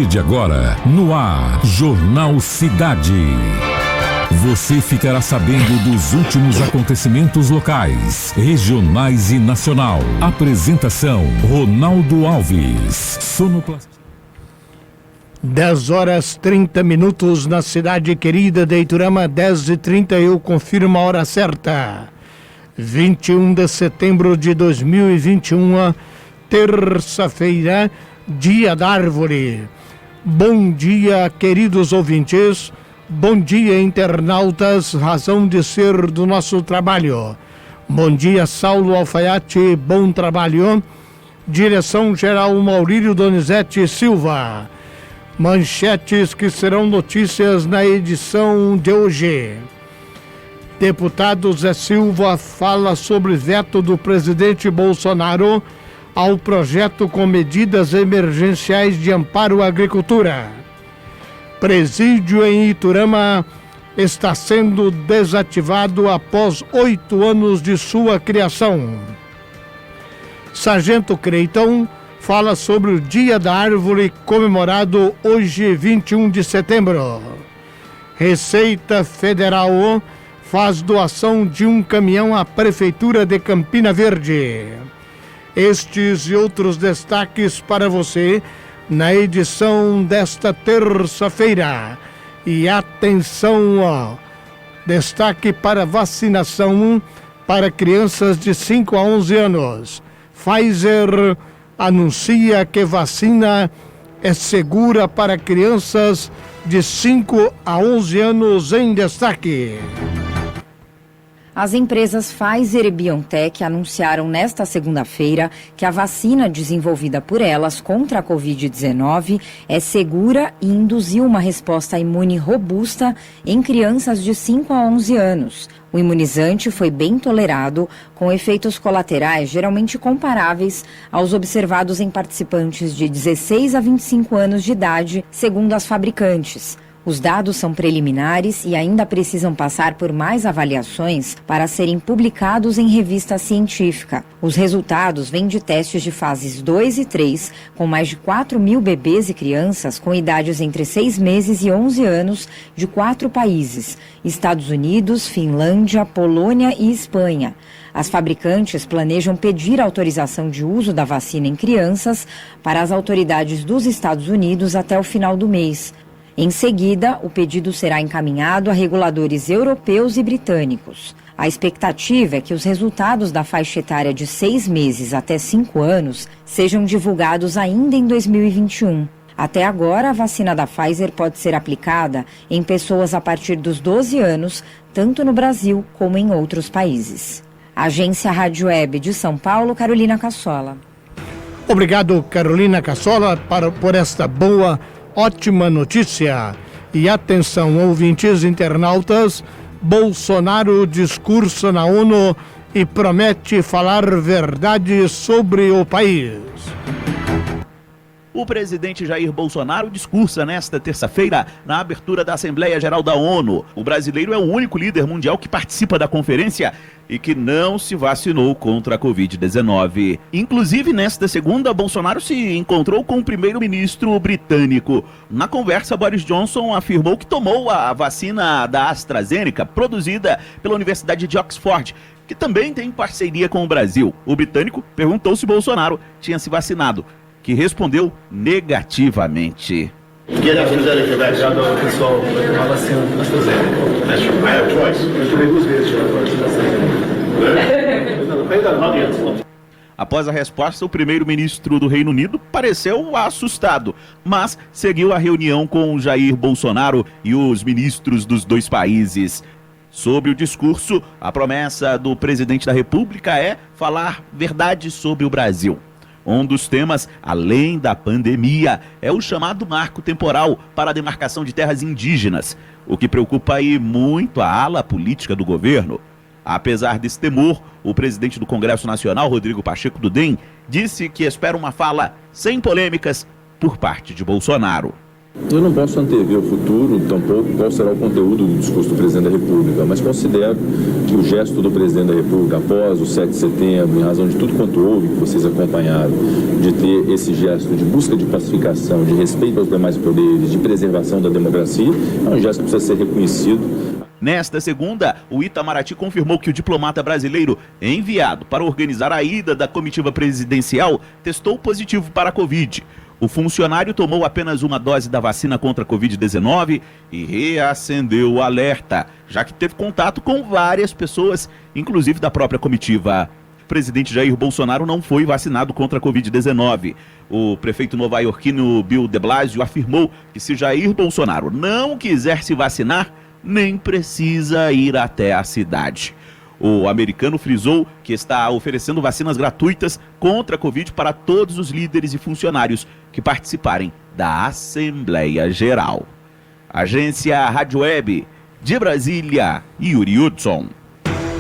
de agora, no ar, Jornal Cidade. Você ficará sabendo dos últimos acontecimentos locais, regionais e nacional. Apresentação, Ronaldo Alves. Sonoplastia. 10h30 na cidade querida de Iturama, 10h30, eu confirmo a hora certa. 21 de setembro de 2021, terça-feira, Dia da Árvore. Bom dia, queridos ouvintes. Bom dia, internautas, razão de ser do nosso trabalho. Bom dia, Saulo Alfaiate, bom trabalho. Direção-geral Maurílio Donizete Silva. Manchetes que serão notícias na edição de hoje. Deputado Zé Silva fala sobre veto do presidente Bolsonaro ao projeto com medidas emergenciais de amparo à agricultura. Presídio em Iturama está sendo desativado após 8 anos de sua criação. Sargento Creiton fala sobre o Dia da Árvore comemorado hoje, 21 de setembro. Receita Federal faz doação de um caminhão à Prefeitura de Campina Verde. Estes e outros destaques para você na edição desta terça-feira. E atenção, destaque para vacinação para crianças de 5 a 11 anos. Pfizer anuncia que vacina é segura para crianças de 5 a 11 anos em destaque. As empresas Pfizer e BioNTech anunciaram nesta segunda-feira que a vacina desenvolvida por elas contra a Covid-19 é segura e induziu uma resposta imune robusta em crianças de 5 a 11 anos. O imunizante foi bem tolerado, com efeitos colaterais geralmente comparáveis aos observados em participantes de 16 a 25 anos de idade, segundo as fabricantes. Os dados são preliminares e ainda precisam passar por mais avaliações para serem publicados em revista científica. Os resultados vêm de testes de fases 2 e 3, com mais de 4 mil bebês e crianças com idades entre 6 meses e 11 anos de 4 países: Estados Unidos, Finlândia, Polônia e Espanha. As fabricantes planejam pedir autorização de uso da vacina em crianças para as autoridades dos Estados Unidos até o final do mês. Em seguida, o pedido será encaminhado a reguladores europeus e britânicos. A expectativa é que os resultados da faixa etária de 6 meses até 5 anos sejam divulgados ainda em 2021. Até agora, a vacina da Pfizer pode ser aplicada em pessoas a partir dos 12 anos, tanto no Brasil como em outros países. Agência Rádio Web de São Paulo, Carolina Cassola. Obrigado, Carolina Cassola, por esta ótima notícia. E atenção, ouvintes internautas, Bolsonaro discursa na ONU e promete falar verdade sobre o país. O presidente Jair Bolsonaro discursa nesta terça-feira na abertura da Assembleia Geral da ONU. O brasileiro é o único líder mundial que participa da conferência e que não se vacinou contra a Covid-19. Inclusive, nesta segunda, Bolsonaro se encontrou com o primeiro-ministro britânico. Na conversa, Boris Johnson afirmou que tomou a vacina da AstraZeneca, produzida pela Universidade de Oxford, que também tem parceria com o Brasil. O britânico perguntou se Bolsonaro tinha se vacinado, que respondeu negativamente. Get AstraZeneca vaccine. O pessoal vai tomar vacina da AstraZeneca. I have choice. Eu tomei 2 vezes já. Após a resposta, o primeiro-ministro do Reino Unido pareceu assustado, mas seguiu a reunião com Jair Bolsonaro e os ministros dos 2 países. Sobre o discurso, a promessa do presidente da República é falar verdade sobre o Brasil. Um dos temas, além da pandemia, é o chamado marco temporal para a demarcação de terras indígenas, o que preocupa aí muito a ala política do governo. Apesar desse temor, o presidente do Congresso Nacional, Rodrigo Pacheco do DEM, disse que espera uma fala sem polêmicas por parte de Bolsonaro. Eu não posso antever o futuro, tampouco qual será o conteúdo do discurso do presidente da República, mas considero que o gesto do presidente da República após o 7 de setembro, em razão de tudo quanto houve, que vocês acompanharam, de ter esse gesto de busca de pacificação, de respeito aos demais poderes, de preservação da democracia, é um gesto que precisa ser reconhecido. Nesta segunda, o Itamaraty confirmou que o diplomata brasileiro enviado para organizar a ida da comitiva presidencial testou positivo para a Covid. O funcionário tomou apenas uma dose da vacina contra a Covid-19 e reacendeu o alerta, já que teve contato com várias pessoas, inclusive da própria comitiva. O presidente Jair Bolsonaro não foi vacinado contra a Covid-19. O prefeito novaiorquino Bill de Blasio afirmou que se Jair Bolsonaro não quiser se vacinar, nem precisa ir até a cidade. O americano frisou que está oferecendo vacinas gratuitas contra a Covid para todos os líderes e funcionários que participarem da Assembleia Geral. Agência Rádio Web de Brasília, Yuri Hudson.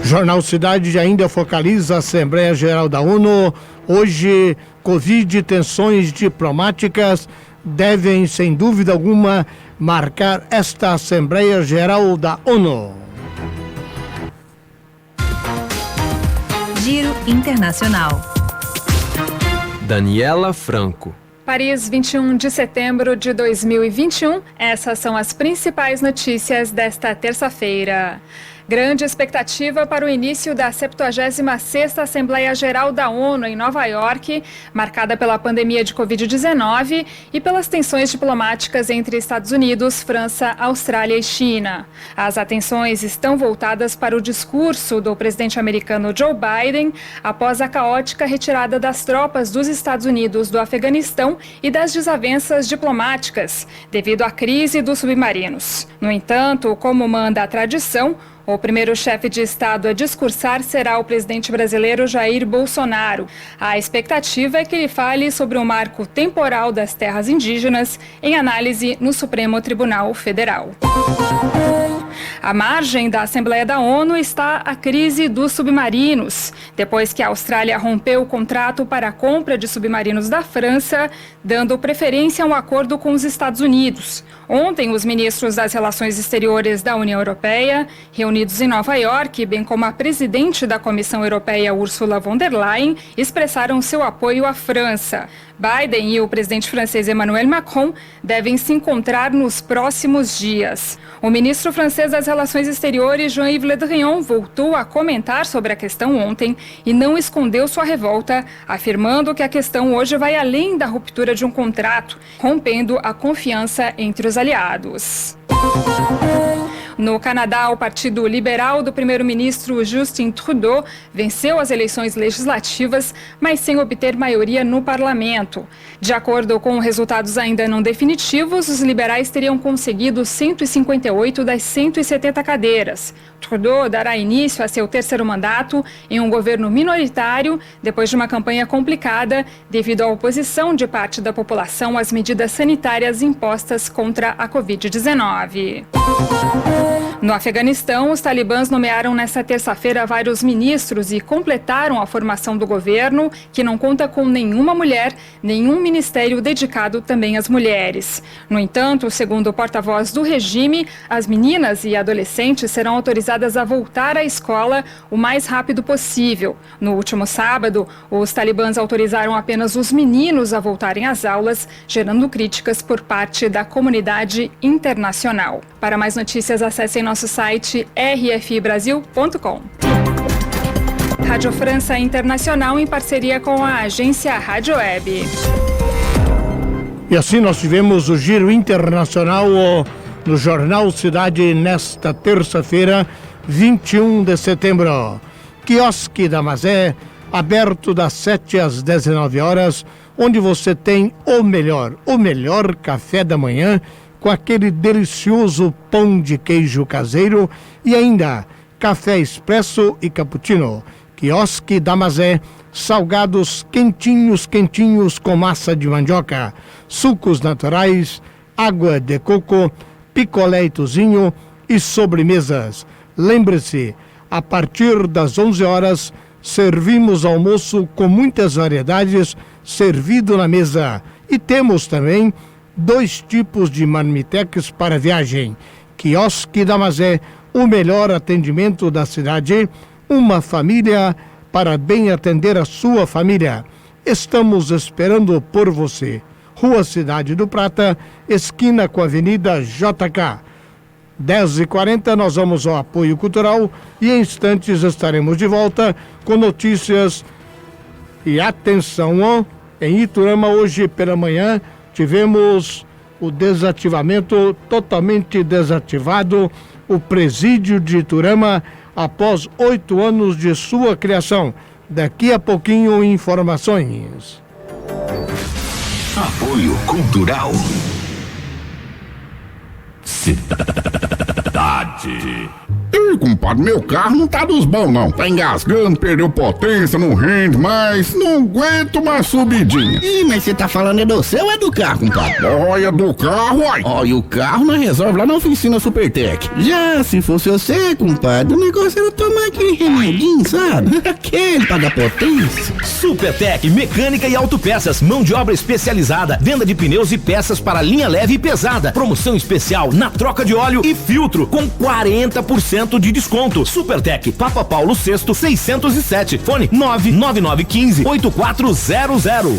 Jornal Cidade ainda focaliza a Assembleia Geral da ONU. Hoje, Covid e tensões diplomáticas devem, sem dúvida alguma, marcar esta Assembleia Geral da ONU. Giro Internacional. Daniela Franco. Paris, 21 de setembro de 2021. Essas são as principais notícias desta terça-feira. Grande expectativa para o início da 76ª Assembleia Geral da ONU em Nova York, marcada pela pandemia de Covid-19 e pelas tensões diplomáticas entre Estados Unidos, França, Austrália e China. As atenções estão voltadas para o discurso do presidente americano Joe Biden após a caótica retirada das tropas dos Estados Unidos do Afeganistão e das desavenças diplomáticas devido à crise dos submarinos. No entanto, como manda a tradição, o primeiro chefe de Estado a discursar será o presidente brasileiro Jair Bolsonaro. A expectativa é que ele fale sobre o marco temporal das terras indígenas em análise no Supremo Tribunal Federal. À margem da Assembleia da ONU está a crise dos submarinos, depois que a Austrália rompeu o contrato para a compra de submarinos da França, dando preferência a um acordo com os Estados Unidos. Ontem, os ministros das Relações Exteriores da União Europeia, reunidos em Nova York, bem como a presidente da Comissão Europeia, Ursula von der Leyen, expressaram seu apoio à França. Biden e o presidente francês Emmanuel Macron devem se encontrar nos próximos dias. O ministro francês das Relações Exteriores, Jean-Yves Le Drian, voltou a comentar sobre a questão ontem e não escondeu sua revolta, afirmando que a questão hoje vai além da ruptura de um contrato, rompendo a confiança entre os aliados. No Canadá, o Partido Liberal do primeiro-ministro Justin Trudeau venceu as eleições legislativas, mas sem obter maioria no parlamento. De acordo com resultados ainda não definitivos, os liberais teriam conseguido 158 das 170 cadeiras. Trudeau dará início a seu terceiro mandato em um governo minoritário, depois de uma campanha complicada devido à oposição de parte da população às medidas sanitárias impostas contra a Covid-19. No Afeganistão, os talibãs nomearam nesta terça-feira vários ministros e completaram a formação do governo, que não conta com nenhuma mulher, nenhum ministério dedicado também às mulheres. No entanto, segundo o porta-voz do regime, as meninas e adolescentes serão autorizadas a voltar à escola o mais rápido possível. No último sábado, os talibãs autorizaram apenas os meninos a voltarem às aulas, gerando críticas por parte da comunidade internacional. Para mais notícias, acessem nosso site rfibrasil.com. Rádio França Internacional em parceria com a agência Rádio Web. E assim nós tivemos o Giro Internacional no Jornal Cidade nesta terça-feira, 21 de setembro. Quiosque da Mazé, aberto das 7 às 19 horas, onde você tem o melhor café da manhã, com aquele delicioso pão de queijo caseiro e ainda café expresso e cappuccino. Quiosque da Mazé, salgados quentinhos com massa de mandioca, sucos naturais, água de coco, picolé e tozinho e sobremesas. Lembre-se, a partir das 11 horas, servimos almoço com muitas variedades servido na mesa. E temos também 2 tipos de marmitex para viagem. Quiosque Damazé, o melhor atendimento da cidade. Uma família para bem atender a sua família. Estamos esperando por você. Rua Cidade do Prata, esquina com a Avenida JK. 10h40, nós vamos ao apoio cultural e em instantes estaremos de volta com notícias. E atenção, em Iturama hoje pela manhã tivemos o desativamento, totalmente desativado, o presídio de Iturama após 8 anos de sua criação. Daqui a pouquinho, informações. Apoio cultural. Cidade. Ih, compadre, meu carro não tá dos bons, não. Tá engasgando, perdeu potência, não rende mais, não aguento mais subidinha. Ih, mas você tá falando é do seu ou é do carro, compadre? Olha, do carro, ai. Olha, o carro nós resolve lá na oficina Supertec. Já se fosse você, compadre, o negócio era tomar aquele remedinho, sabe? Aquele pra dar potência. Supertec, mecânica e autopeças, mão de obra especializada, venda de pneus e peças para linha leve e pesada. Promoção especial na troca de óleo e filtro com 40% de desconto. Supertec, Papa Paulo VI, 607. Fone 99915-8400.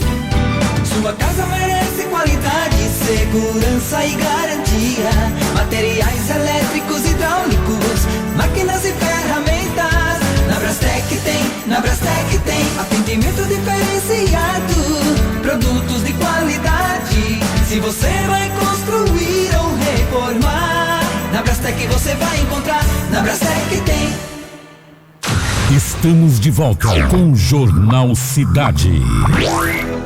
Sua casa merece qualidade, segurança e garantia. Materiais elétricos, hidráulicos, máquinas e ferramentas. Na Brastec tem atendimento diferenciado, produtos de qualidade. Se você vai construir ou reformar, na Brastec você vai encontrar. Na Brastec tem. Estamos de volta com o Jornal Cidade.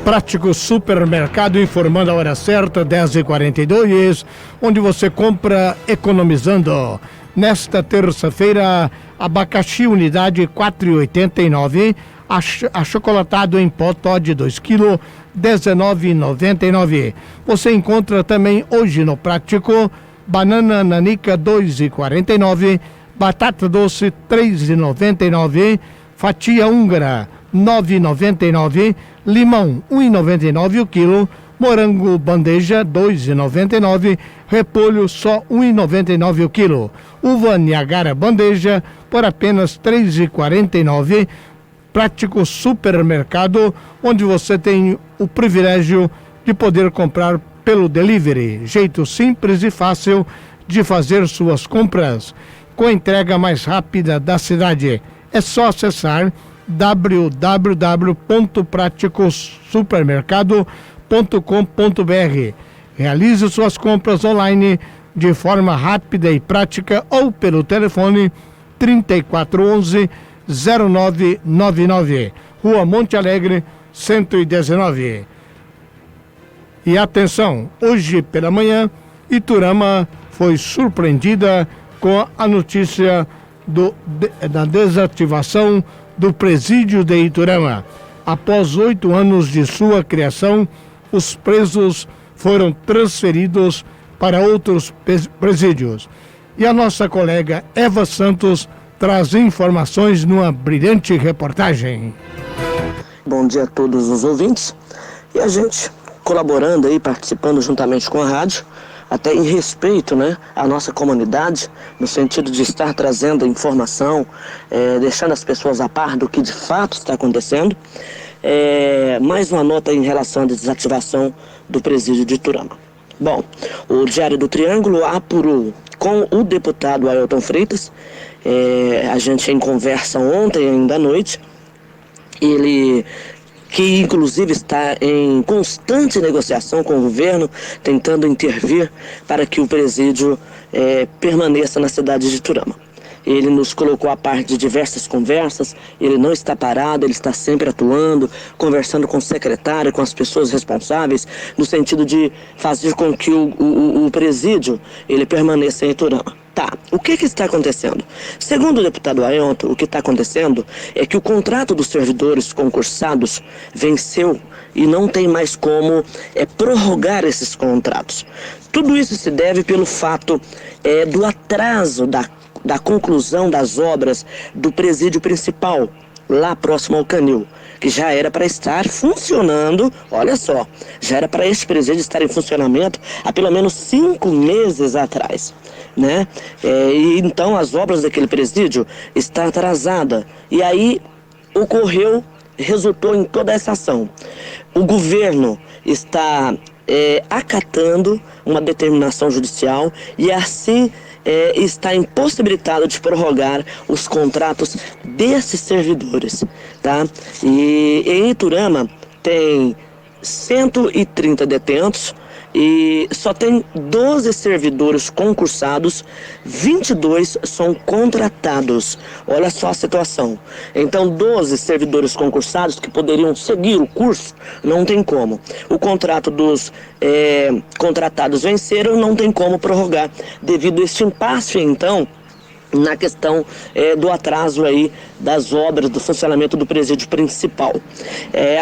Prático Supermercado informando a hora certa, 10h42, onde você compra economizando. Nesta terça-feira, abacaxi unidade 4,89, achocolatado em pó Toddy 2 kg, 19,99. Você encontra também hoje no Prático banana nanica 2,49, batata doce 3,99, fatia húngara 9,99, limão 1,99 o quilo, morango bandeja 2,99, repolho só 1,99 o quilo, uva Niagara bandeja por apenas 3,49. Prático Supermercado, onde você tem o privilégio de poder comprar pelo delivery, jeito simples e fácil de fazer suas compras, com a entrega mais rápida da cidade. É só acessar www.praticosupermercado.com.br. Realize suas compras online de forma rápida e prática ou pelo telefone 3411-0999, Rua Monte Alegre, 119. E atenção, hoje pela manhã, Iturama foi surpreendida com a notícia da desativação do presídio de Iturama. Após 8 anos de sua criação, os presos foram transferidos para outros presídios. E a nossa colega Eva Santos traz informações numa brilhante reportagem. Bom dia a todos os ouvintes. E a gente colaborando aí, participando juntamente com a rádio, até em respeito, né, à nossa comunidade, no sentido de estar trazendo informação, deixando as pessoas a par do que de fato está acontecendo. Mais uma nota em relação à desativação do presídio de Iturama. Bom, o Diário do Triângulo apurou com o deputado Ailton Freitas, a gente em conversa ontem ainda à noite, ele que inclusive está em constante negociação com o governo, tentando intervir para que o presídio permaneça na cidade de Iturama. Ele nos colocou a par de diversas conversas, ele não está parado, ele está sempre atuando, conversando com o secretário, com as pessoas responsáveis, no sentido de fazer com que o presídio ele permaneça em Iturama. Tá, o que está acontecendo? Segundo o deputado Ailton, o que está acontecendo é que o contrato dos servidores concursados venceu e não tem mais como prorrogar esses contratos. Tudo isso se deve pelo fato do atraso da conclusão das obras do presídio principal, lá próximo ao Canil, que já era para estar funcionando, olha só, já era para este presídio estar em funcionamento há pelo menos 5 meses atrás, né? E então as obras daquele presídio estão atrasadas, e aí resultou em toda essa ação. O governo está acatando uma determinação judicial e assim está impossibilitado de prorrogar os contratos desses servidores, tá? E em Iturama tem 130 detentos e só tem 12 servidores concursados, 22 são contratados. Olha só a situação. Então, 12 servidores concursados que poderiam seguir o curso, não tem como. O contrato dos contratados venceram, não tem como prorrogar, devido a este impasse, então, na questão do atraso aí das obras, do funcionamento do presídio principal.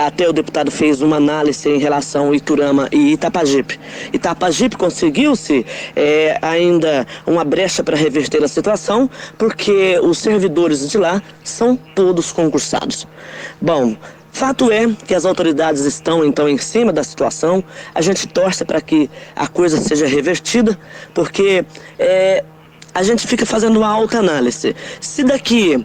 Até o deputado fez uma análise em relação a Iturama e Itapajipe. Itapajipe conseguiu-se ainda uma brecha para reverter a situação, porque os servidores de lá são todos concursados. Bom, fato é que as autoridades estão então em cima da situação. A gente torce para que a coisa seja revertida, porque a gente fica fazendo uma autoanálise. Se daqui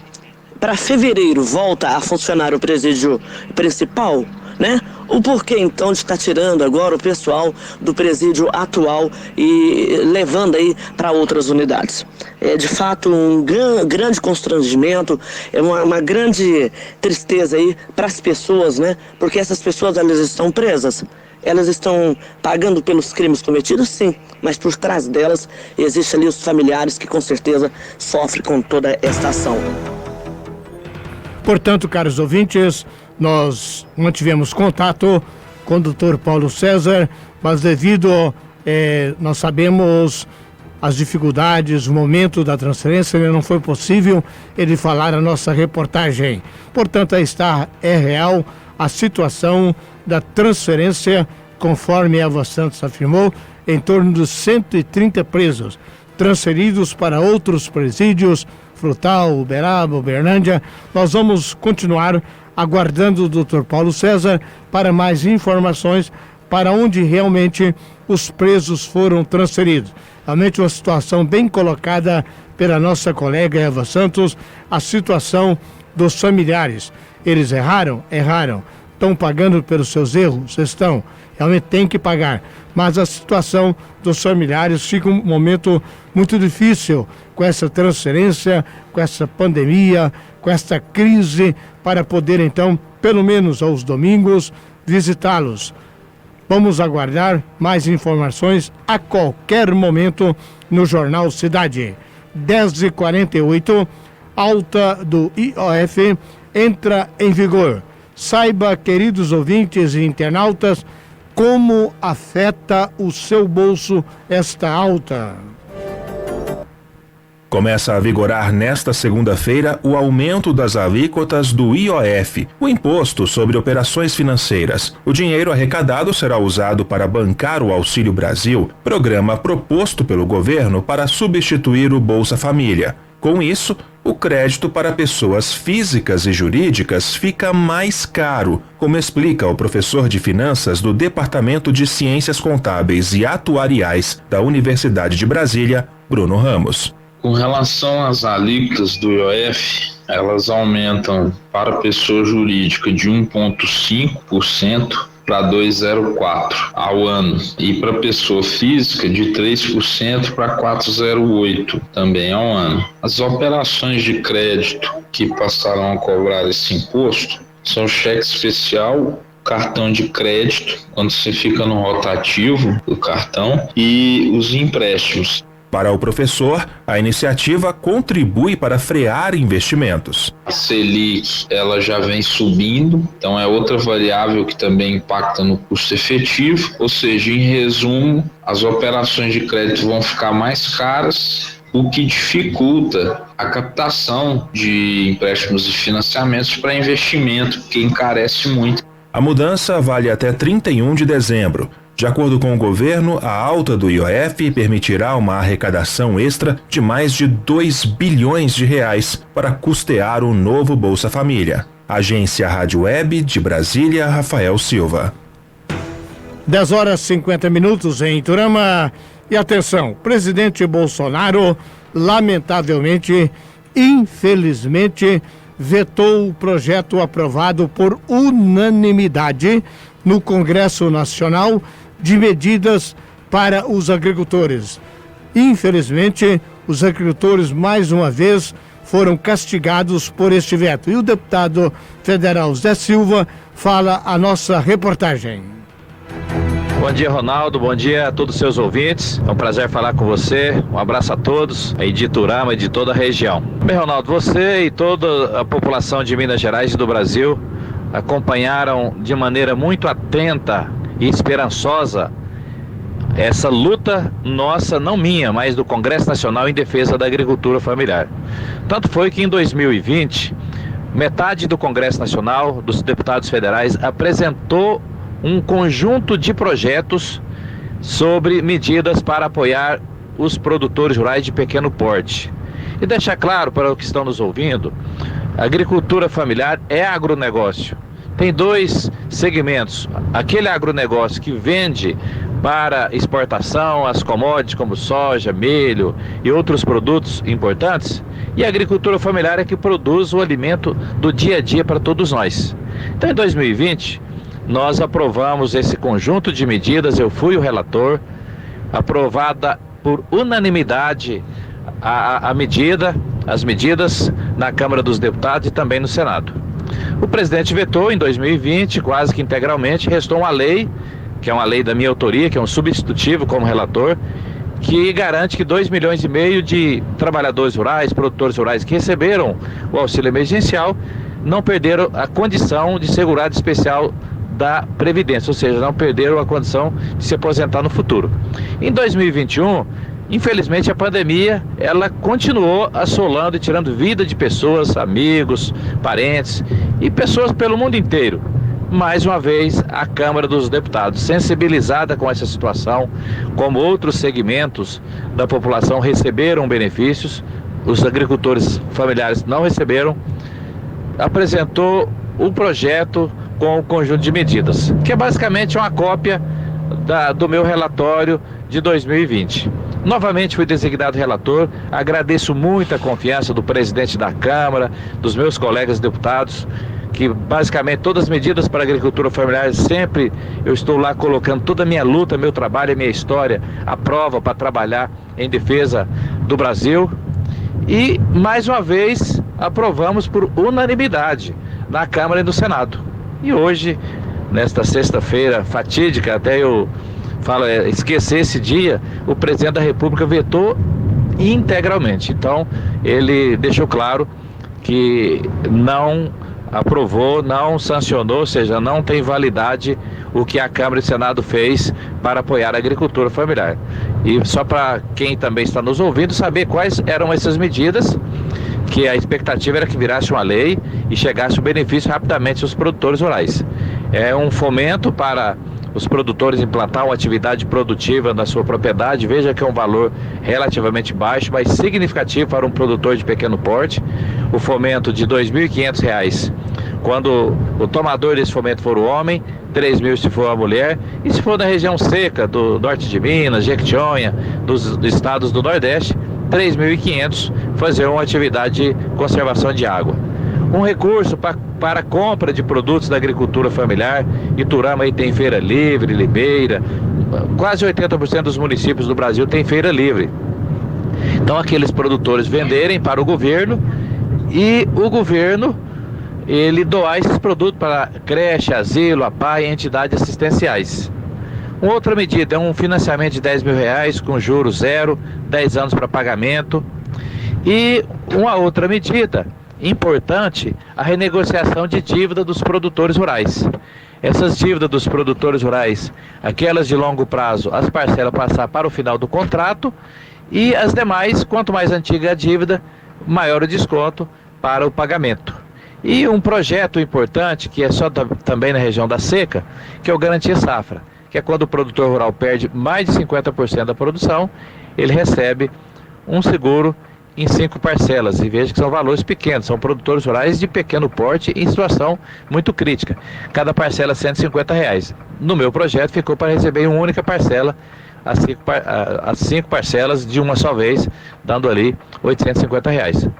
para fevereiro volta a funcionar o presídio principal, né? O porquê então de estar tirando agora o pessoal do presídio atual e levando aí para outras unidades? É de fato um grande constrangimento, é uma grande tristeza aí para as pessoas, né? Porque essas pessoas, elas estão presas. Elas estão pagando pelos crimes cometidos, sim, mas por trás delas existem ali os familiares que com certeza sofrem com toda esta ação. Portanto, caros ouvintes, nós mantivemos contato com o Dr. Paulo César, mas devido, nós sabemos as dificuldades, o momento da transferência, não foi possível ele falar a nossa reportagem. Portanto, aí está, é real a situação da transferência, conforme a Eva Santos afirmou, em torno de 130 presos, transferidos para outros presídios, Frutal, Uberaba, Uberlândia. Nós vamos continuar aguardando o Dr. Paulo César para mais informações para onde realmente os presos foram transferidos. Realmente uma situação bem colocada pela nossa colega Eva Santos, a situação dos familiares. Eles erraram? Erraram. Estão pagando pelos seus erros? Estão. Realmente tem que pagar. Mas a situação dos familiares fica um momento muito difícil com essa transferência, com essa pandemia, com essa crise, para poder então, pelo menos aos domingos, visitá-los. Vamos aguardar mais informações a qualquer momento no Jornal Cidade. 10h48, alta do IOF entra em vigor. Saiba, queridos ouvintes e internautas, como afeta o seu bolso esta alta. Começa a vigorar nesta segunda-feira o aumento das alíquotas do IOF, o Imposto sobre Operações Financeiras. O dinheiro arrecadado será usado para bancar o Auxílio Brasil, programa proposto pelo governo para substituir o Bolsa Família. Com isso, o crédito para pessoas físicas e jurídicas fica mais caro, como explica o professor de Finanças do Departamento de Ciências Contábeis e Atuariais da Universidade de Brasília, Bruno Ramos. Com relação às alíquotas do IOF, elas aumentam para pessoa jurídica de 1,5% para 2,04% ao ano e para pessoa física de 3% para 4,08% também ao ano. As operações de crédito que passarão a cobrar esse imposto são cheque especial, cartão de crédito, quando você fica no rotativo do cartão, e os empréstimos. Para o professor, a iniciativa contribui para frear investimentos. A Selic, ela já vem subindo, então é outra variável que também impacta no custo efetivo, ou seja, em resumo, as operações de crédito vão ficar mais caras, o que dificulta a captação de empréstimos e financiamentos para investimento, que encarece muito. A mudança vale até 31 de dezembro. De acordo com o governo, a alta do IOF permitirá uma arrecadação extra de mais de 2 bilhões de reais para custear o novo Bolsa Família. Agência Rádio Web de Brasília, Rafael Silva. 10h50 em Iturama. E atenção, presidente Bolsonaro, lamentavelmente, infelizmente, vetou o projeto aprovado por unanimidade no Congresso Nacional de medidas para os agricultores. Infelizmente, os agricultores, mais uma vez, foram castigados por este veto. E o deputado federal Zé Silva fala a nossa reportagem. Bom dia, Ronaldo. Bom dia a todos os seus ouvintes. É um prazer falar com você. Um abraço a todos aí de Iturama e de toda a região. Bem, Ronaldo, você e toda a população de Minas Gerais e do Brasil acompanharam de maneira muito atenta e esperançosa essa luta nossa, não minha, mas do Congresso Nacional em defesa da agricultura familiar. Tanto foi que em 2020, metade do Congresso Nacional, dos deputados federais, apresentou um conjunto de projetos sobre medidas para apoiar os produtores rurais de pequeno porte. E deixar claro para os que estão nos ouvindo, a agricultura familiar é agronegócio. Tem dois segmentos: aquele agronegócio que vende para exportação as commodities como soja, milho e outros produtos importantes, e a agricultura familiar é que produz o alimento do dia a dia para todos nós. Então, em 2020, nós aprovamos esse conjunto de medidas, eu fui o relator, aprovada por unanimidade as medidas na Câmara dos Deputados e também no Senado. O presidente vetou em 2020, quase que integralmente, restou uma lei, que é uma lei da minha autoria, que é um substitutivo como relator, que garante que 2,5 milhões de trabalhadores rurais, produtores rurais que receberam o auxílio emergencial, não perderam a condição de segurado especial da Previdência, ou seja, não perderam a condição de se aposentar no futuro. Em 2021, infelizmente, a pandemia, ela continuou assolando e tirando vida de pessoas, amigos, parentes e pessoas pelo mundo inteiro. Mais uma vez, a Câmara dos Deputados, sensibilizada com essa situação, como outros segmentos da população receberam benefícios, os agricultores familiares não receberam, apresentou um projeto com um conjunto de medidas, que é basicamente uma cópia do meu relatório de 2020. Novamente fui designado relator, agradeço muito a confiança do presidente da Câmara, dos meus colegas deputados, que basicamente todas as medidas para a agricultura familiar, sempre eu estou lá colocando toda a minha luta, meu trabalho, a minha história, à prova para trabalhar em defesa do Brasil. E, mais uma vez, aprovamos por unanimidade na Câmara e no Senado. E hoje, nesta sexta-feira fatídica, até eu falo, esquecer esse dia, o presidente da República vetou integralmente. Então, ele deixou claro que não aprovou, não sancionou, ou seja, não tem validade o que a Câmara e o Senado fez para apoiar a agricultura familiar. E só para quem também está nos ouvindo saber quais eram essas medidas, que a expectativa era que virasse uma lei e chegasse o benefício rapidamente aos produtores rurais. É um fomento para os produtores implantar uma atividade produtiva na sua propriedade. Veja que é um valor relativamente baixo, mas significativo para um produtor de pequeno porte. O fomento de R$ 2.500 quando o tomador desse fomento for o homem, R$ 3.000 se for a mulher, e se for da região seca do norte de Minas, Jequitinhonha, dos estados do Nordeste, R$ 3.500 fazer uma atividade de conservação de água. Um recurso para compra de produtos da agricultura familiar. Iturama aí tem feira livre, Limeira, quase 80% dos municípios do Brasil tem feira livre. Então aqueles produtores venderem para o governo e o governo ele doar esses produtos para creche, asilo, APAE e entidades assistenciais. Uma outra medida é um financiamento de R$ 10.000 com juros zero, 10 anos para pagamento. E uma outra medida importante, a renegociação de dívida dos produtores rurais. Essas dívidas dos produtores rurais, aquelas de longo prazo, as parcelas passar para o final do contrato, e as demais, quanto mais antiga a dívida, maior o desconto para o pagamento. E um projeto importante, que é só também na região da seca, que é o Garantia Safra. que é quando o produtor rural perde mais de 50% da produção, ele recebe um seguro em 5 parcelas, e veja que são valores pequenos, são produtores rurais de pequeno porte em situação muito crítica. Cada parcela R$ 150. No meu projeto ficou para receber em uma única parcela, as 5 parcelas de uma só vez, dando ali R$ 850.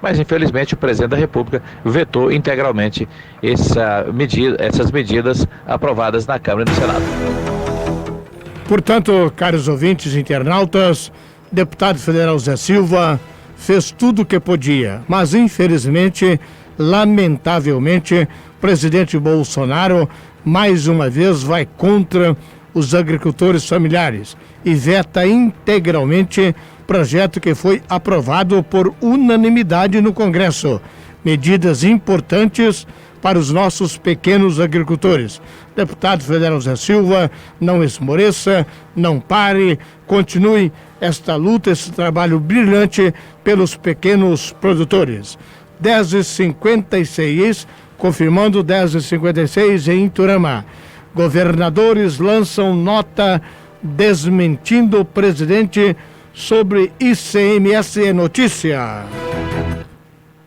Mas infelizmente o presidente da República vetou integralmente essas medidas aprovadas na Câmara e no Senado. Portanto, caros ouvintes e internautas, deputado federal Zé Silva fez tudo o que podia, mas infelizmente, lamentavelmente, o presidente Bolsonaro mais uma vez vai contra os agricultores familiares e veta integralmente projeto que foi aprovado por unanimidade no Congresso. Medidas importantes para os nossos pequenos agricultores. Deputado federal Zé Silva, não esmoreça, não pare, continue esta luta, esse trabalho brilhante pelos pequenos produtores. 10h56, confirmando 10h56 em Iturama. Governadores lançam nota desmentindo o presidente sobre ICMS. É notícia.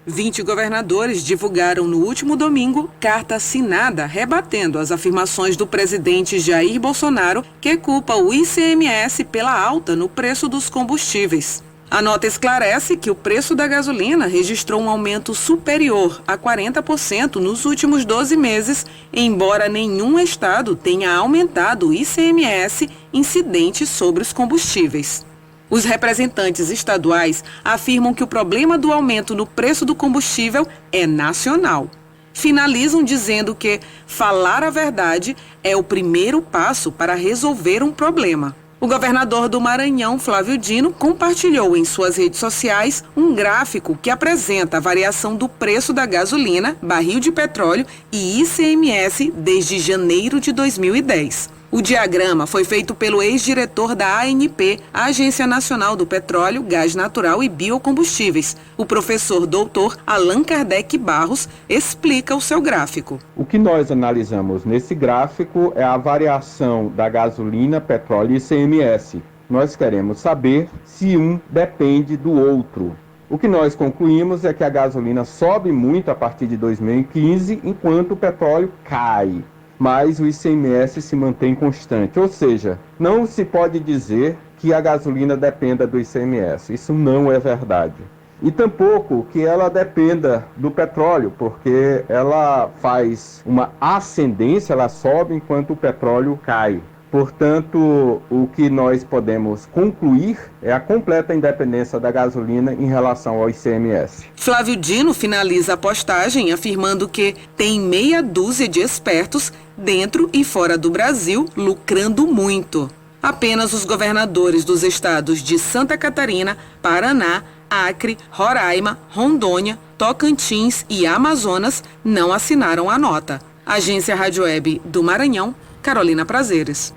20 governadores divulgaram no último domingo carta assinada rebatendo as afirmações do presidente Jair Bolsonaro, que culpa o ICMS pela alta no preço dos combustíveis. A nota esclarece que o preço da gasolina registrou um aumento superior a 40% nos últimos 12 meses, embora nenhum estado tenha aumentado o ICMS incidente sobre os combustíveis. Os representantes estaduais afirmam que o problema do aumento no preço do combustível é nacional. Finalizam dizendo que falar a verdade é o primeiro passo para resolver um problema. O governador do Maranhão, Flávio Dino, compartilhou em suas redes sociais um gráfico que apresenta a variação do preço da gasolina, barril de petróleo e ICMS desde janeiro de 2010. O diagrama foi feito pelo ex-diretor da ANP, a Agência Nacional do Petróleo, Gás Natural e Biocombustíveis. O professor doutor Allan Kardec Barros explica o seu gráfico. O que nós analisamos nesse gráfico é a variação da gasolina, petróleo e ICMS. Nós queremos saber se um depende do outro. O que nós concluímos é que a gasolina sobe muito a partir de 2015, enquanto o petróleo cai. Mas o ICMS se mantém constante. Ou seja, não se pode dizer que a gasolina dependa do ICMS. Isso não é verdade. E tampouco que ela dependa do petróleo, porque ela faz uma ascendência, ela sobe enquanto o petróleo cai. Portanto, o que nós podemos concluir é a completa independência da gasolina em relação ao ICMS. Flávio Dino finaliza a postagem afirmando que tem meia dúzia de espertos dentro e fora do Brasil lucrando muito. Apenas os governadores dos estados de Santa Catarina, Paraná, Acre, Roraima, Rondônia, Tocantins e Amazonas não assinaram a nota. Agência Rádio Web do Maranhão, Carolina Prazeres.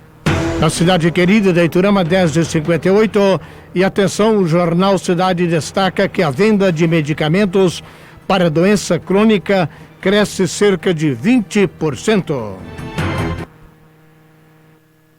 Na cidade querida da Iturama, 10h58. E atenção, o Jornal Cidade destaca que a venda de medicamentos para doença crônica cresce cerca de 20%.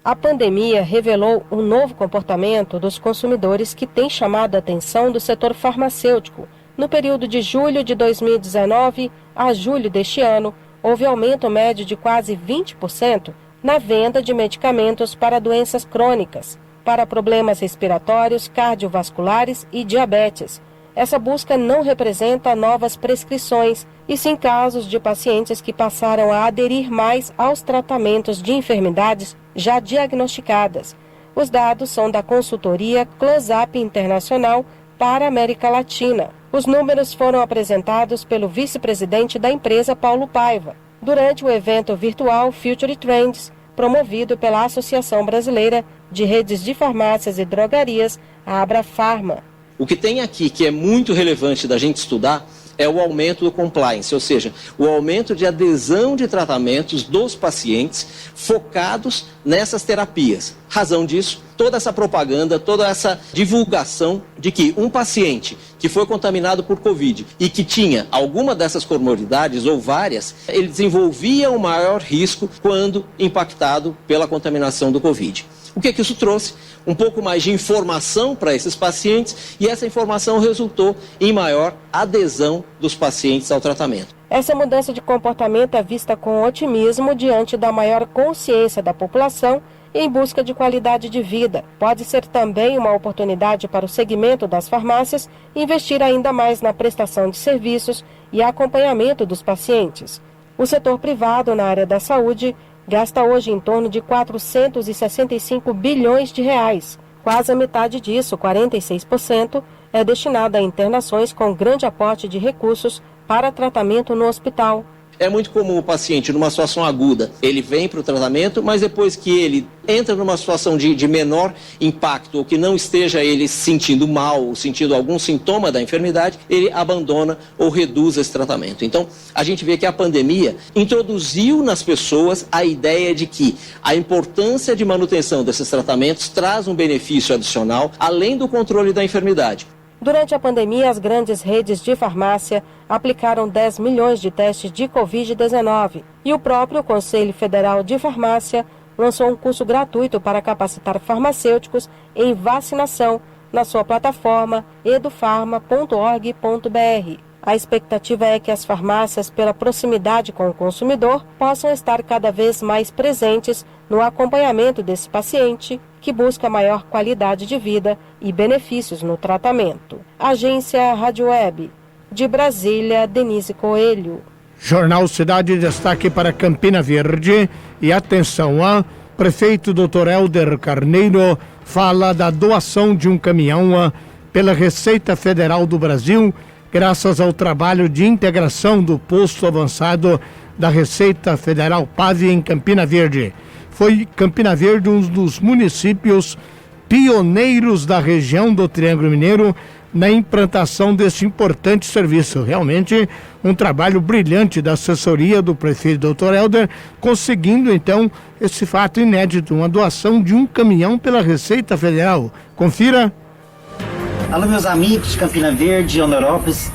A pandemia revelou um novo comportamento dos consumidores que tem chamado a atenção do setor farmacêutico. No período de julho de 2019 a julho deste ano, houve aumento médio de quase 20% na venda de medicamentos para doenças crônicas, para problemas respiratórios, cardiovasculares e diabetes. Essa busca não representa novas prescrições, e sim casos de pacientes que passaram a aderir mais aos tratamentos de enfermidades já diagnosticadas. Os dados são da consultoria Close-Up Internacional para a América Latina. Os números foram apresentados pelo vice-presidente da empresa, Paulo Paiva, durante o evento virtual Future Trends, promovido pela Associação Brasileira de Redes de Farmácias e Drogarias, a Abrafarma. O que tem aqui que é muito relevante da gente estudar é o aumento do compliance, ou seja, o aumento de adesão de tratamentos dos pacientes focados nessas terapias. Razão disso, toda essa propaganda, toda essa divulgação de que um paciente que foi contaminado por Covid e que tinha alguma dessas comorbidades ou várias, ele desenvolvia um maior risco quando impactado pela contaminação do Covid. O que isso trouxe? Um pouco mais de informação para esses pacientes e essa informação resultou em maior adesão dos pacientes ao tratamento. Essa mudança de comportamento é vista com otimismo diante da maior consciência da população em busca de qualidade de vida. Pode ser também uma oportunidade para o segmento das farmácias investir ainda mais na prestação de serviços e acompanhamento dos pacientes. O setor privado na área da saúde gasta hoje em torno de 465 bilhões de reais. Quase a metade disso, 46%, é destinada a internações com grande aporte de recursos para tratamento no hospital. É muito comum o paciente, numa situação aguda, ele vem para o tratamento, mas depois que ele entra numa situação de menor impacto, ou que não esteja ele se sentindo mal, ou sentindo algum sintoma da enfermidade, ele abandona ou reduz esse tratamento. Então, a gente vê que a pandemia introduziu nas pessoas a ideia de que a importância de manutenção desses tratamentos traz um benefício adicional, além do controle da enfermidade. Durante a pandemia, as grandes redes de farmácia aplicaram 10 milhões de testes de Covid-19 e o próprio Conselho Federal de Farmácia lançou um curso gratuito para capacitar farmacêuticos em vacinação na sua plataforma edufarma.org.br. A expectativa é que as farmácias, pela proximidade com o consumidor, possam estar cada vez mais presentes no acompanhamento desse paciente que busca maior qualidade de vida e benefícios no tratamento. Agência Rádio Web. De Brasília, Denise Coelho. Jornal Cidade, destaque para Campina Verde. E atenção, prefeito Dr. Helder Carneiro fala da doação de um caminhão pela Receita Federal do Brasil, graças ao trabalho de integração do posto avançado da Receita Federal PAV em Campina Verde. Foi Campina Verde um dos municípios pioneiros da região do Triângulo Mineiro na implantação deste importante serviço. Realmente um trabalho brilhante da assessoria do prefeito Dr. Helder, conseguindo então esse fato inédito, uma doação de um caminhão pela Receita Federal. Confira. Alô, meus amigos de Campina Verde e Honorópolis,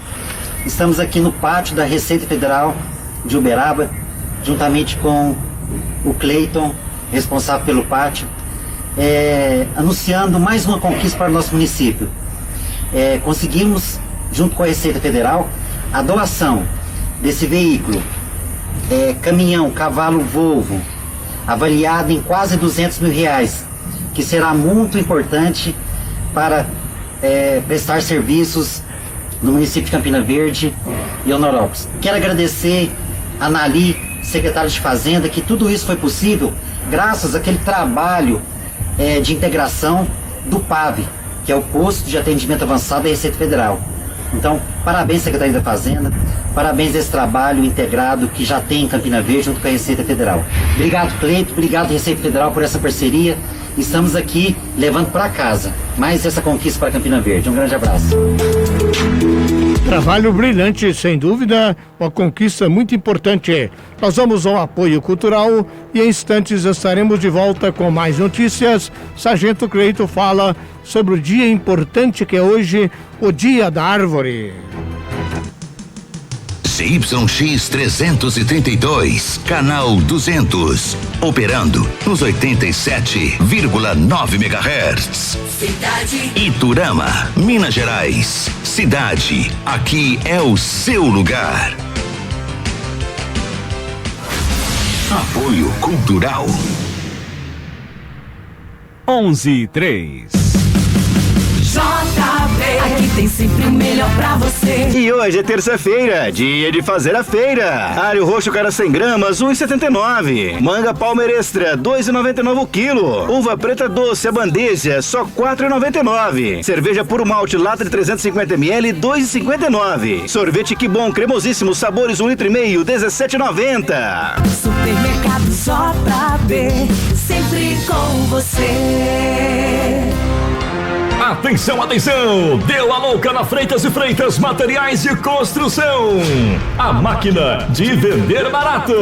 estamos aqui no pátio da Receita Federal de Uberaba, juntamente com o Cleiton, responsável pelo pátio, anunciando mais uma conquista para o nosso município. Conseguimos, junto com a Receita Federal, a doação desse veículo, caminhão, cavalo Volvo, avaliado em quase R$200 mil, que será muito importante para prestar serviços no município de Campina Verde e Honorópolis. Quero agradecer a Nali, secretária de Fazenda, que tudo isso foi possível graças àquele trabalho de integração do PAV, que é o Posto de Atendimento Avançado da Receita Federal. Então, parabéns, Secretaria da Fazenda, parabéns desse trabalho integrado que já tem em Campina Verde junto com a Receita Federal. Obrigado, Cleito, obrigado, Receita Federal, por essa parceria. Estamos aqui levando para casa mais essa conquista para Campina Verde. Um grande abraço. Trabalho brilhante, sem dúvida, uma conquista muito importante. Nós vamos ao apoio cultural e em instantes estaremos de volta com mais notícias. Sargento Cleito fala sobre o dia importante que é hoje, o Dia da Árvore. CYX 332, canal 200, operando nos 87,9 MHz. Cidade. Iturama, Minas Gerais. Cidade, aqui é o seu lugar. Apoio cultural. 11:03. JB, aqui tem sempre o melhor pra você. E hoje é terça-feira, dia de fazer a feira. Alho roxo cara 100 gramas, 1,79. Manga Palmer Extra, 2,99 o quilo. Uva preta doce, a bandeja, só 4,99. Cerveja puro malte, lata de 350 ml, 2,59. Sorvete Que Bom, cremosíssimo, sabores 1,5 litro, 17,90. Supermercado JB, sempre com você. Atenção, atenção! Deu a louca na Freitas e Freitas Materiais de Construção. A máquina de vender barato.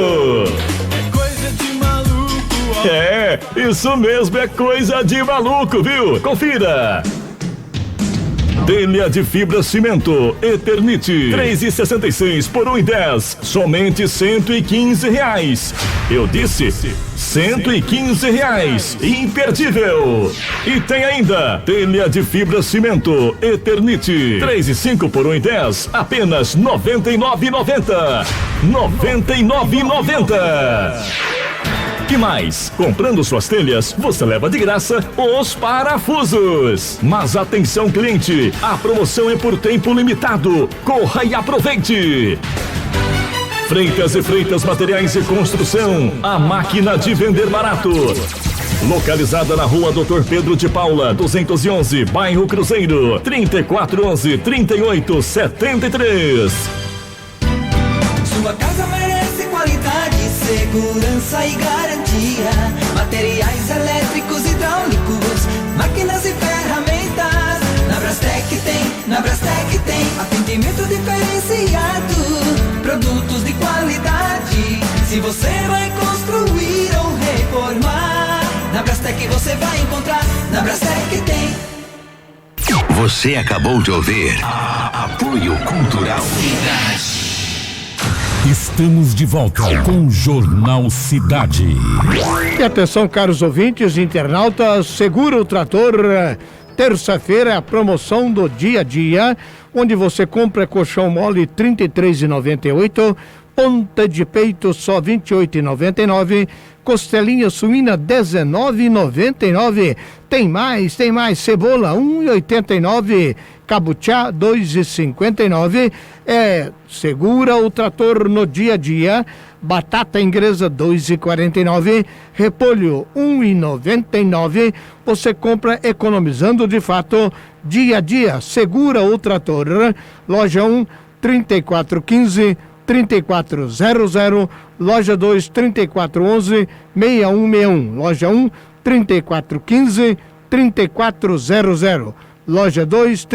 É, isso mesmo, é coisa de maluco, viu? Confira! Telha de fibra cimento Eternite 3,66 por 1,10, somente R$115. Eu disse R$115, imperdível. E tem ainda telha de fibra cimento Eternite 3,5 por 1,10, apenas R$99,90. R$99,90. Que mais? Comprando suas telhas, você leva de graça os parafusos. Mas atenção, cliente, a promoção é por tempo limitado. Corra e aproveite. Freitas e Freitas Materiais de Construção, a máquina de vender barato. Localizada na rua Dr. Pedro de Paula, 211, bairro Cruzeiro, 3411-3873. Sua casa merece qualidade, segurança e garantia. Materiais elétricos, hidráulicos, máquinas e ferramentas. Na Brastec tem atendimento diferenciado, produtos de qualidade. Se você vai construir ou reformar, na Brastec você vai encontrar. Na Brastec tem. Você acabou de ouvir Apoio Cultural. Estamos de volta com o Jornal Cidade. E atenção, caros ouvintes, internautas, Segura o Trator. Terça-feira é a promoção do dia a dia, onde você compra colchão mole R$ 33,98, ponta de peito só R$ 28,99, costelinha suína R$ 19,99. Tem mais, cebola R$ 1,89, cabuchá R$ 2,59. Segura o Trator no dia a dia. Batata inglesa R$ 2,49, repolho R$ 1,99. Você compra economizando de fato dia a dia. Segura o Trator. Loja 1, 3415-3400. Loja 2, 3411-6161. Loja 1, 3415-3400. Loja 2,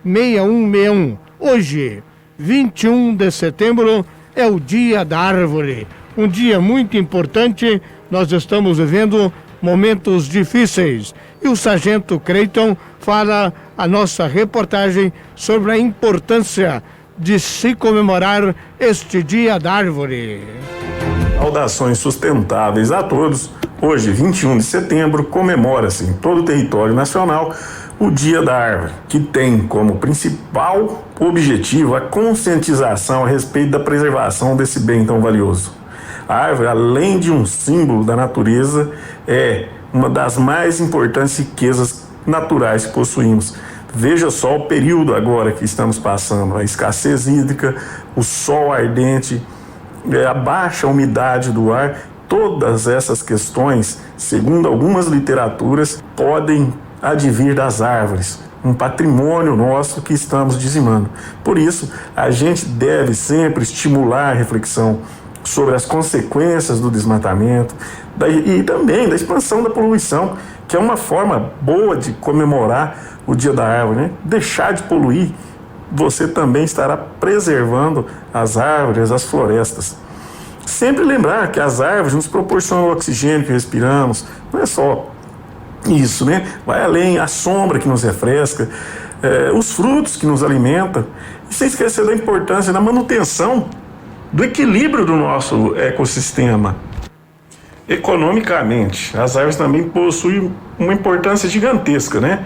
3411-6161. Hoje, 21 de setembro, é o Dia da Árvore. Um dia muito importante. Nós estamos vivendo momentos difíceis. E o Sargento Creighton fala a nossa reportagem sobre a importância de se comemorar este Dia da Árvore. Saudações sustentáveis a todos. Hoje, 21 de setembro, comemora-se em todo o território nacional o Dia da Árvore, que tem como principal objetivo a conscientização a respeito da preservação desse bem tão valioso. A árvore, além de um símbolo da natureza, é uma das mais importantes riquezas naturais que possuímos. Veja só o período agora que estamos passando, a escassez hídrica, o sol ardente, a baixa umidade do ar. Todas essas questões, segundo algumas literaturas, podem advir das árvores, um patrimônio nosso que estamos dizimando. Por isso, a gente deve sempre estimular a reflexão sobre as consequências do desmatamento e também da expansão da poluição, que é uma forma boa de comemorar o Dia da Árvore, né? Deixar de poluir, você também estará preservando as árvores, as florestas. Sempre lembrar que as árvores nos proporcionam o oxigênio que respiramos, não é só isso, né? Vai além, a sombra que nos refresca, os frutos que nos alimentam, e sem esquecer da importância da manutenção do equilíbrio do nosso ecossistema. Economicamente, as árvores também possuem uma importância gigantesca, né?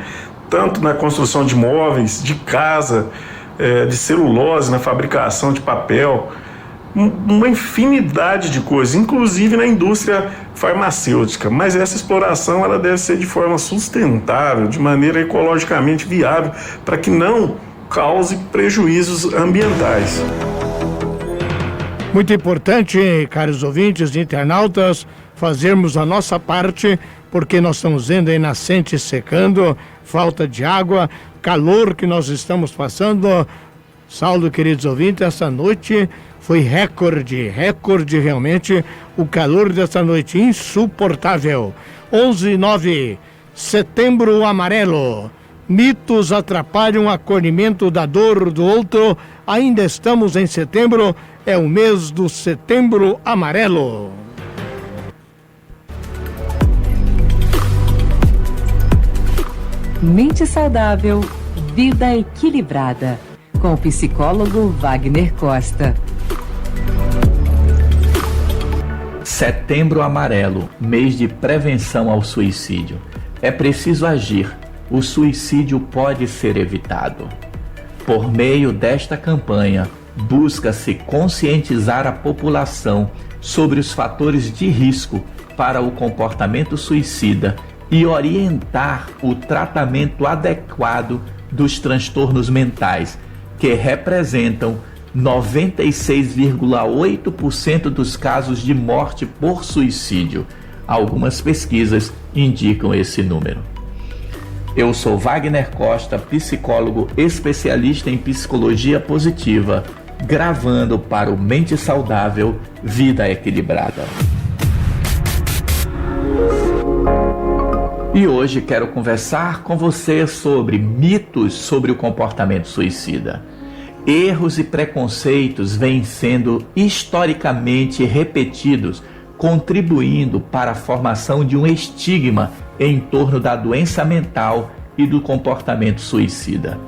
Tanto na construção de móveis, de casa, de celulose, na fabricação de papel, uma infinidade de coisas, inclusive na indústria farmacêutica. Mas essa exploração ela deve ser de forma sustentável, de maneira ecologicamente viável, para que não cause prejuízos ambientais. Muito importante, caros ouvintes e internautas, fazermos a nossa parte, porque nós estamos vendo aí nascentes secando, falta de água, calor que nós estamos passando. Saulo, queridos ouvintes, essa noite foi recorde realmente, o calor dessa noite insuportável. 11:09. Setembro Amarelo. Mitos atrapalham o acolhimento da dor do outro. Ainda estamos em setembro, é o mês do Setembro Amarelo. Mente saudável, vida equilibrada. Com o psicólogo Wagner Costa. Setembro Amarelo, mês de prevenção ao suicídio. É preciso agir. O suicídio pode ser evitado. Por meio desta campanha, busca-se conscientizar a população sobre os fatores de risco para o comportamento suicida e orientar o tratamento adequado dos transtornos mentais, que representam 96,8% dos casos de morte por suicídio. Algumas pesquisas indicam esse número. Eu sou Wagner Costa, psicólogo especialista em psicologia positiva, gravando para o Mente Saudável, Vida Equilibrada. E hoje quero conversar com você sobre mitos sobre o comportamento suicida. Erros e preconceitos vêm sendo historicamente repetidos, contribuindo para a formação de um estigma em torno da doença mental e do comportamento suicida.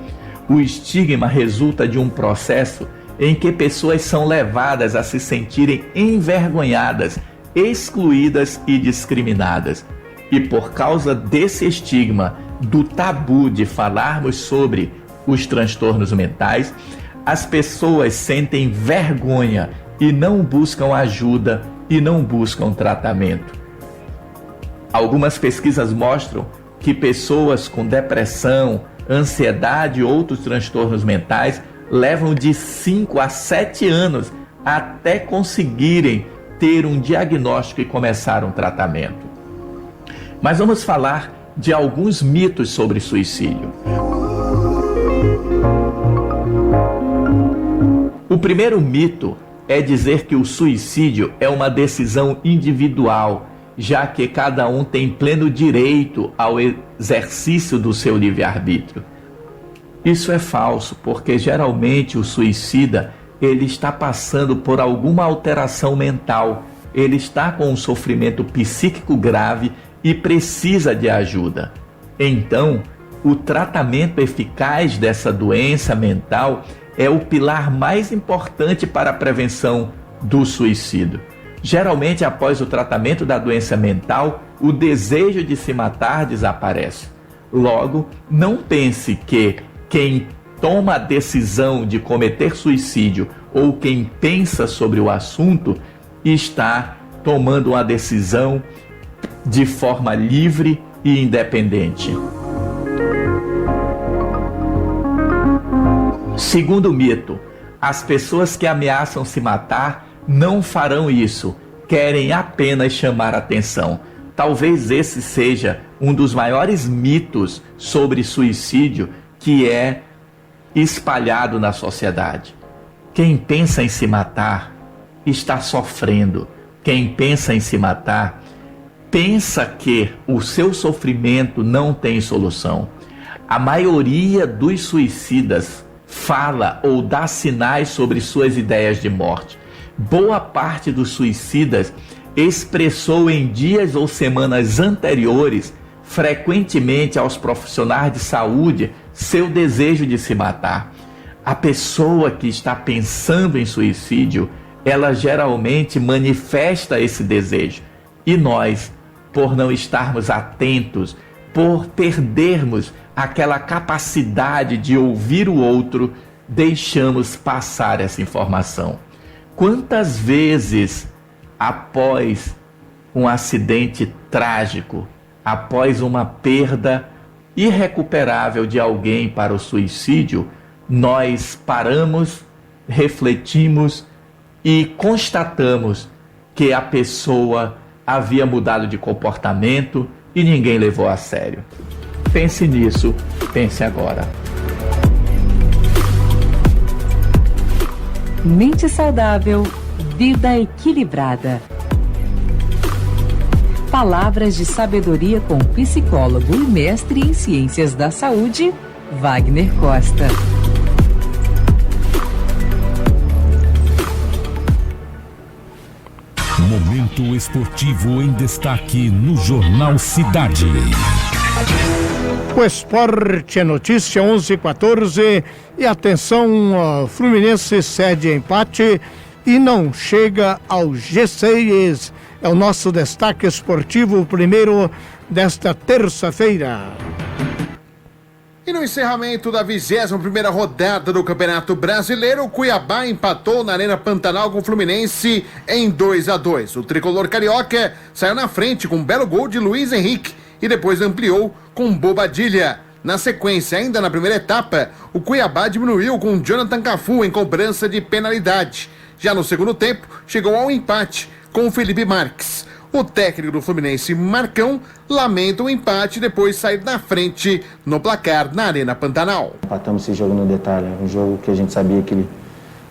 O estigma resulta de um processo em que pessoas são levadas a se sentirem envergonhadas, excluídas e discriminadas. E por causa desse estigma, do tabu de falarmos sobre os transtornos mentais, as pessoas sentem vergonha e não buscam ajuda e não buscam tratamento. Algumas pesquisas mostram que pessoas com depressão, ansiedade e outros transtornos mentais levam de 5 a 7 anos até conseguirem ter um diagnóstico e começar um tratamento. Mas vamos falar de alguns mitos sobre suicídio. O primeiro mito é dizer que o suicídio é uma decisão individual, já que cada um tem pleno direito ao exercício do seu livre-arbítrio. Isso é falso, porque geralmente o suicida ele está passando por alguma alteração mental, ele está com um sofrimento psíquico grave e precisa de ajuda. Então, o tratamento eficaz dessa doença mental é o pilar mais importante para a prevenção do suicídio. Geralmente, após o tratamento da doença mental, o desejo de se matar desaparece. Logo, não pense que quem toma a decisão de cometer suicídio ou quem pensa sobre o assunto está tomando uma decisão de forma livre e independente. Segundo mito, as pessoas que ameaçam se matar não farão isso, querem apenas chamar atenção. Talvez esse seja um dos maiores mitos sobre suicídio que é espalhado na sociedade. Quem pensa em se matar está sofrendo. Quem pensa em se matar pensa que o seu sofrimento não tem solução. A maioria dos suicidas fala ou dá sinais sobre suas ideias de morte. Boa parte dos suicidas expressou em dias ou semanas anteriores, frequentemente aos profissionais de saúde, seu desejo de se matar. A pessoa que está pensando em suicídio, ela geralmente manifesta esse desejo. E nós, por não estarmos atentos, por perdermos aquela capacidade de ouvir o outro, deixamos passar essa informação. Quantas vezes, após um acidente trágico, após uma perda irrecuperável de alguém para o suicídio, nós paramos, refletimos e constatamos que a pessoa havia mudado de comportamento e ninguém levou a sério. Pense nisso, pense agora. Mente saudável, vida equilibrada. Palavras de sabedoria com o psicólogo e mestre em ciências da saúde, Wagner Costa. Momento esportivo em destaque no Jornal Cidade. O esporte é notícia 11:14 e atenção, Fluminense cede empate e não chega ao G6. É o nosso destaque esportivo, o primeiro desta terça-feira. E no encerramento da 21ª rodada do Campeonato Brasileiro, o Cuiabá empatou na Arena Pantanal com o Fluminense em 2-2. O tricolor carioca saiu na frente com um belo gol de Luiz Henrique e depois ampliou com Bobadilha. Na sequência, ainda na primeira etapa, o Cuiabá diminuiu com Jonathan Cafu em cobrança de penalidade. Já no segundo tempo, chegou ao empate com o Felipe Marques. O técnico do Fluminense, Marcão, lamenta o empate e depois sair na frente no placar na Arena Pantanal. Empatamos esse jogo no detalhe, um jogo que a gente sabia que ele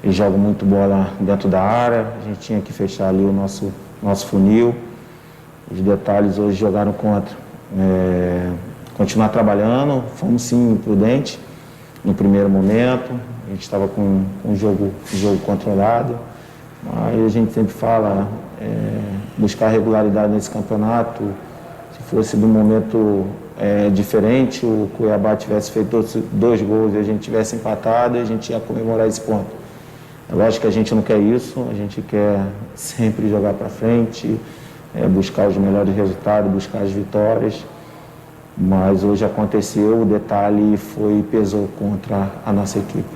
joga muito bola dentro da área, a gente tinha que fechar ali o nosso funil. Os detalhes hoje jogaram contra. Continuar trabalhando, fomos sim imprudentes no primeiro momento, a gente estava com o jogo controlado, mas a gente sempre fala, buscar regularidade nesse campeonato. Se fosse de um momento diferente, o Cuiabá tivesse feito 2 gols e a gente tivesse empatado, a gente ia comemorar esse ponto. É lógico que a gente não quer isso, a gente quer sempre jogar para frente, buscar os melhores resultados, buscar as vitórias. Mas hoje aconteceu, o detalhe pesou contra a nossa equipe.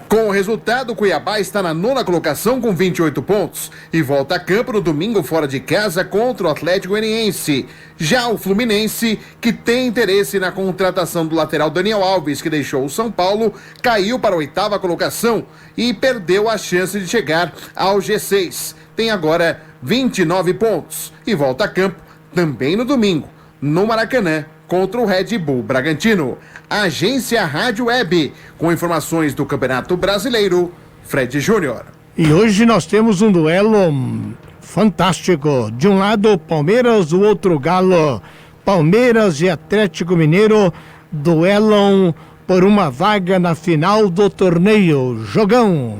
Com o resultado, o Cuiabá está na 9ª colocação com 28 pontos e volta a campo no domingo fora de casa contra o Atlético Goianiense. Já o Fluminense, que tem interesse na contratação do lateral Daniel Alves, que deixou o São Paulo, caiu para a 8ª colocação e perdeu a chance de chegar ao G6. Tem agora 29 pontos e volta a campo também no domingo, no Maracanã, contra o Red Bull Bragantino. Agência Rádio Web, com informações do Campeonato Brasileiro, Fred Júnior. E hoje nós temos um duelo fantástico. De um lado, Palmeiras, do outro, Galo. Palmeiras e Atlético Mineiro duelam por uma vaga na final do torneio. Jogão!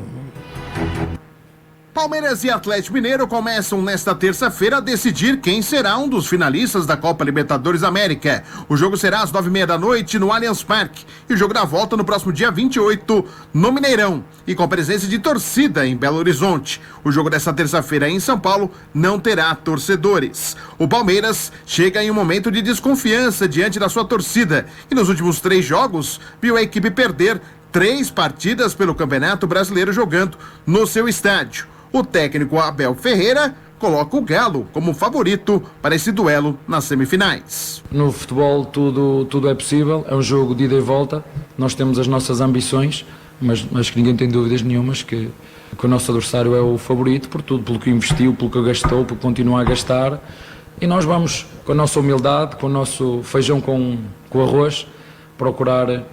Palmeiras e Atlético Mineiro começam nesta terça-feira a decidir quem será um dos finalistas da Copa Libertadores América. O jogo será às 9h30 da noite no Allianz Parque e o jogo dá volta no próximo dia 28 no Mineirão e com presença de torcida em Belo Horizonte. O jogo desta terça-feira em São Paulo não terá torcedores. O Palmeiras chega em um momento de desconfiança diante da sua torcida e nos últimos 3 jogos viu a equipe perder 3 partidas pelo Campeonato Brasileiro jogando no seu estádio. O técnico Abel Ferreira coloca o Galo como favorito para esse duelo nas semifinais. No futebol tudo é possível, é um jogo de ida e volta, nós temos as nossas ambições, mas que ninguém tem dúvidas nenhumas que o nosso adversário é o favorito por tudo, pelo que investiu, pelo que gastou, pelo que continua a gastar, e nós vamos com a nossa humildade, com o nosso feijão com arroz, procurar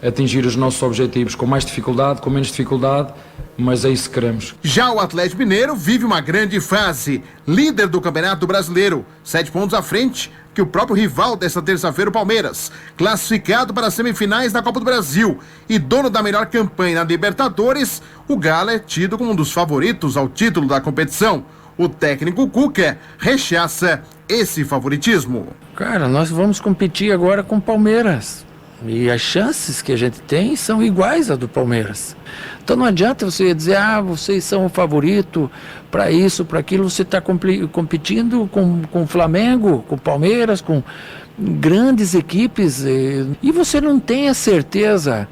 atingir os nossos objetivos com mais dificuldade, com menos dificuldade, mas é isso que queremos. Já o Atlético Mineiro vive uma grande fase, líder do Campeonato Brasileiro, 7 pontos à frente que o próprio rival desta terça-feira, o Palmeiras, classificado para as semifinais da Copa do Brasil e dono da melhor campanha na Libertadores. O Galo é tido como um dos favoritos ao título da competição. O técnico Cuca rechaça esse favoritismo. Cara, nós vamos competir agora com o Palmeiras. E as chances que a gente tem são iguais às do Palmeiras. Então não adianta você dizer, vocês são o favorito para isso, para aquilo. Você está competindo com o Flamengo, com o Palmeiras, com grandes equipes. E você não tem a certeza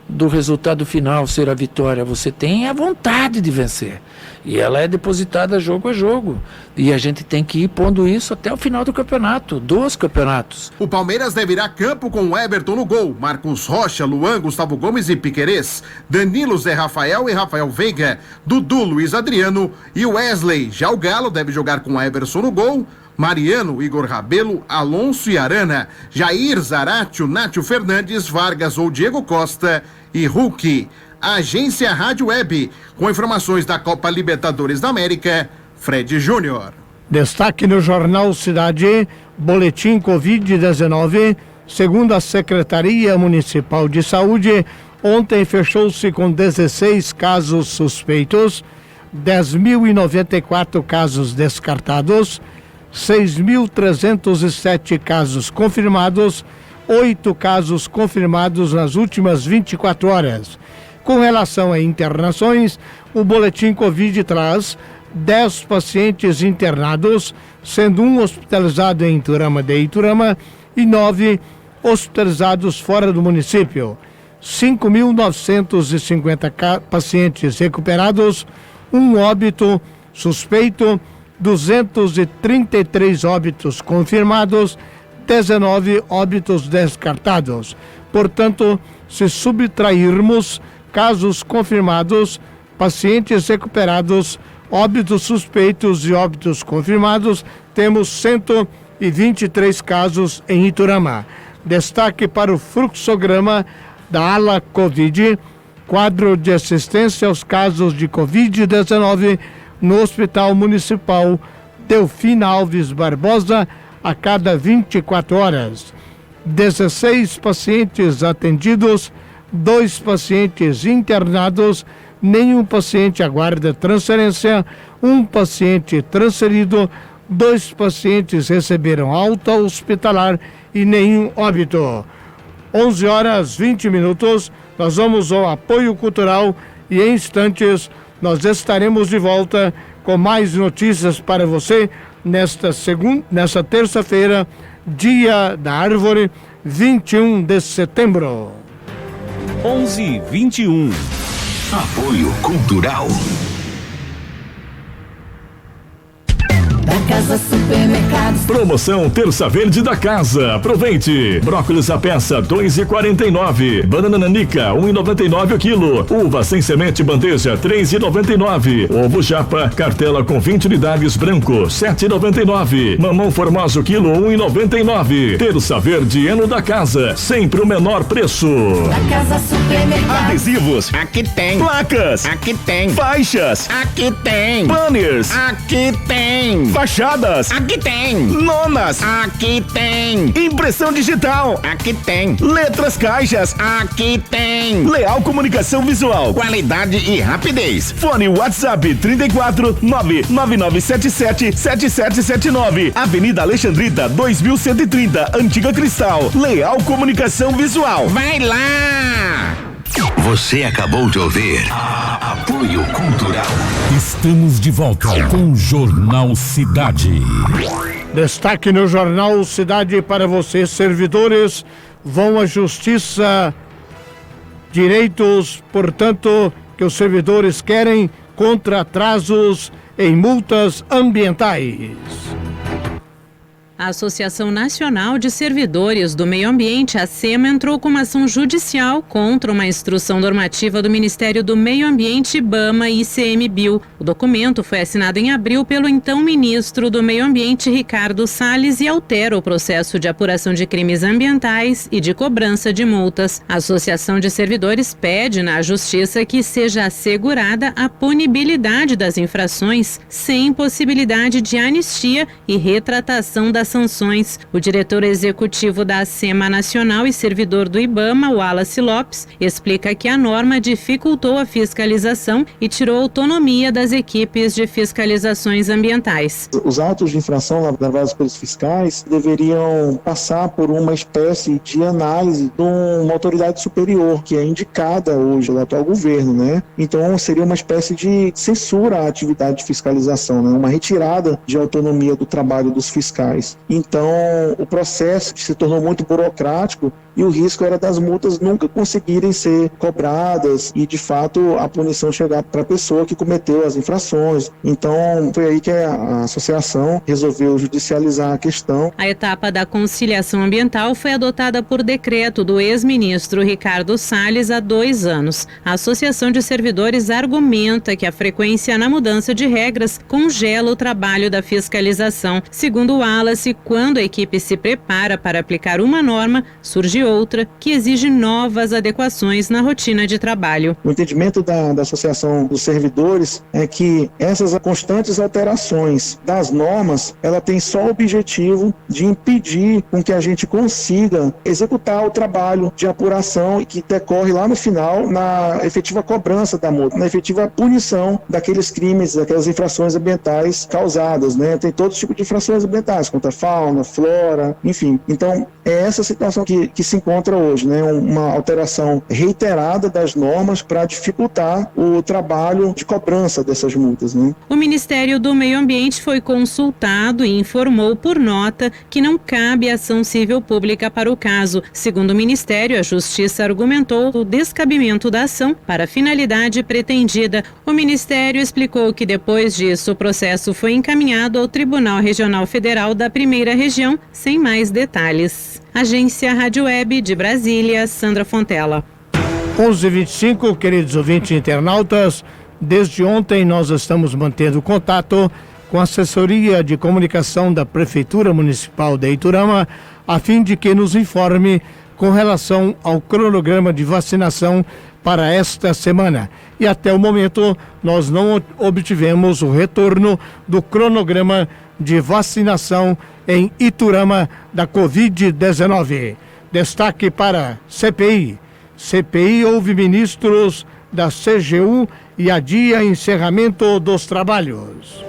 do resultado final ser a vitória. Você tem a vontade de vencer. E ela é depositada jogo a jogo. E a gente tem que ir pondo isso até o final do campeonato, dos campeonatos. O Palmeiras deve ir a campo com o Everton no gol, Marcos Rocha, Luan, Gustavo Gomes e Piquerez, Danilo, Zé Rafael e Rafael Veiga, Dudu, Luiz Adriano e Wesley. Já o Galo deve jogar com Everson no gol, Mariano, Igor Rabelo, Alonso e Arana, Jair, Zaratio, Nátio Fernandes, Vargas ou Diego Costa e Hulk. Agência Rádio Web, com informações da Copa Libertadores da América, Fred Júnior. Destaque no Jornal Cidade, boletim Covid-19, segundo a Secretaria Municipal de Saúde, ontem fechou-se com 16 casos suspeitos, 10.094 casos descartados, 6.307 casos confirmados, 8 casos confirmados nas últimas 24 horas. Com relação a internações, o boletim Covid traz 10 pacientes internados, sendo um hospitalizado em Iturama de Iturama e 9 hospitalizados fora do município. 5.950 pacientes recuperados, um óbito suspeito, 233 óbitos confirmados, 19 óbitos descartados. Portanto, se subtrairmos casos confirmados, pacientes recuperados, óbitos suspeitos e óbitos confirmados, temos 123 casos em Iturama. Destaque para o fluxograma da ala Covid, quadro de assistência aos casos de Covid-19 no Hospital Municipal Delfina Alves Barbosa a cada 24 horas. 16 pacientes atendidos, 2 pacientes internados, nenhum paciente aguarda transferência, um paciente transferido, 2 pacientes receberam alta hospitalar e nenhum óbito. 11h20, nós vamos ao apoio cultural e em instantes nós estaremos de volta com mais notícias para você nesta terça-feira, Dia da Árvore, 21 de setembro. 11h21. Apoio cultural. Da Casa Supermercados. Promoção Terça Verde da Casa. Aproveite. Brócolis a peça 2,49. Banana nanica 1,99 o quilo. Uva sem semente bandeja 3,99. Ovo japa cartela com 20 unidades branco 7,99. Mamão formoso quilo 1,99. Terça Verde ano da Casa, sempre o menor preço. Da Casa Supermercados. Adesivos, aqui tem. Placas, aqui tem. Faixas, aqui tem. Banners, aqui tem. Fachadas, aqui tem. Lonas, aqui tem. Impressão digital, aqui tem. Letras caixas, aqui tem. Leal Comunicação Visual, qualidade e rapidez. Fone WhatsApp 34 99977 7779. Avenida Alexandrita 2130, Antiga Cristal. Leal Comunicação Visual. Vai lá! Você acabou de ouvir Apoio Cultural. Estamos de volta com o Jornal Cidade. Destaque no Jornal Cidade para você, servidores vão à justiça, direitos, portanto, que os servidores querem contra atrasos em multas ambientais. A Associação Nacional de Servidores do Meio Ambiente, a ASEMA, entrou com uma ação judicial contra uma instrução normativa do Ministério do Meio Ambiente, IBAMA e ICMBio. O documento foi assinado em abril pelo então ministro do Meio Ambiente, Ricardo Salles, e altera o processo de apuração de crimes ambientais e de cobrança de multas. A Associação de Servidores pede na Justiça que seja assegurada a punibilidade das infrações sem possibilidade de anistia e retratação das sanções. O diretor executivo da ASEMA Nacional e servidor do IBAMA, Wallace Lopes, explica que a norma dificultou a fiscalização e tirou a autonomia das equipes de fiscalizações ambientais. Os autos de infração levados pelos fiscais deveriam passar por uma espécie de análise de uma autoridade superior, que é indicada hoje pelo atual governo, né? Então seria uma espécie de censura à atividade de fiscalização, né? Uma retirada de autonomia do trabalho dos fiscais. Então, o processo se tornou muito burocrático e o risco era das multas nunca conseguirem ser cobradas e, de fato, a punição chegar para a pessoa que cometeu as infrações. Então, foi aí que a associação resolveu judicializar a questão. A etapa da conciliação ambiental foi adotada por decreto do ex-ministro Ricardo Salles há 2 anos. A Associação de Servidores argumenta que a frequência na mudança de regras congela o trabalho da fiscalização. Segundo o Wallace, quando a equipe se prepara para aplicar uma norma, surge outra que exige novas adequações na rotina de trabalho. O entendimento da Associação dos Servidores é que essas constantes alterações das normas, ela tem só o objetivo de impedir com que a gente consiga executar o trabalho de apuração que decorre lá no final na efetiva cobrança da multa, na efetiva punição daqueles crimes, daquelas infrações ambientais causadas, né? Tem todo tipo de infrações ambientais, contra a fauna, flora, enfim. Então, é essa situação que se encontra hoje, né? Uma alteração reiterada das normas para dificultar o trabalho de cobrança dessas multas, né? O Ministério do Meio Ambiente foi consultado e informou por nota que não cabe ação civil pública para o caso. Segundo o Ministério, a Justiça argumentou o descabimento da ação para a finalidade pretendida. O Ministério explicou que depois disso o processo foi encaminhado ao Tribunal Regional Federal da Primeira Região, sem mais detalhes. Agência Rádio Web de Brasília, Sandra Fontela. 11h25, queridos ouvintes internautas, desde ontem nós estamos mantendo contato com a assessoria de comunicação da Prefeitura Municipal de Iturama, a fim de que nos informe com relação ao cronograma de vacinação para esta semana. E até o momento nós não obtivemos o retorno do cronograma de vacinação em Iturama da Covid-19. Destaque para CPI. CPI houve ministros da CGU e adia encerramento dos trabalhos.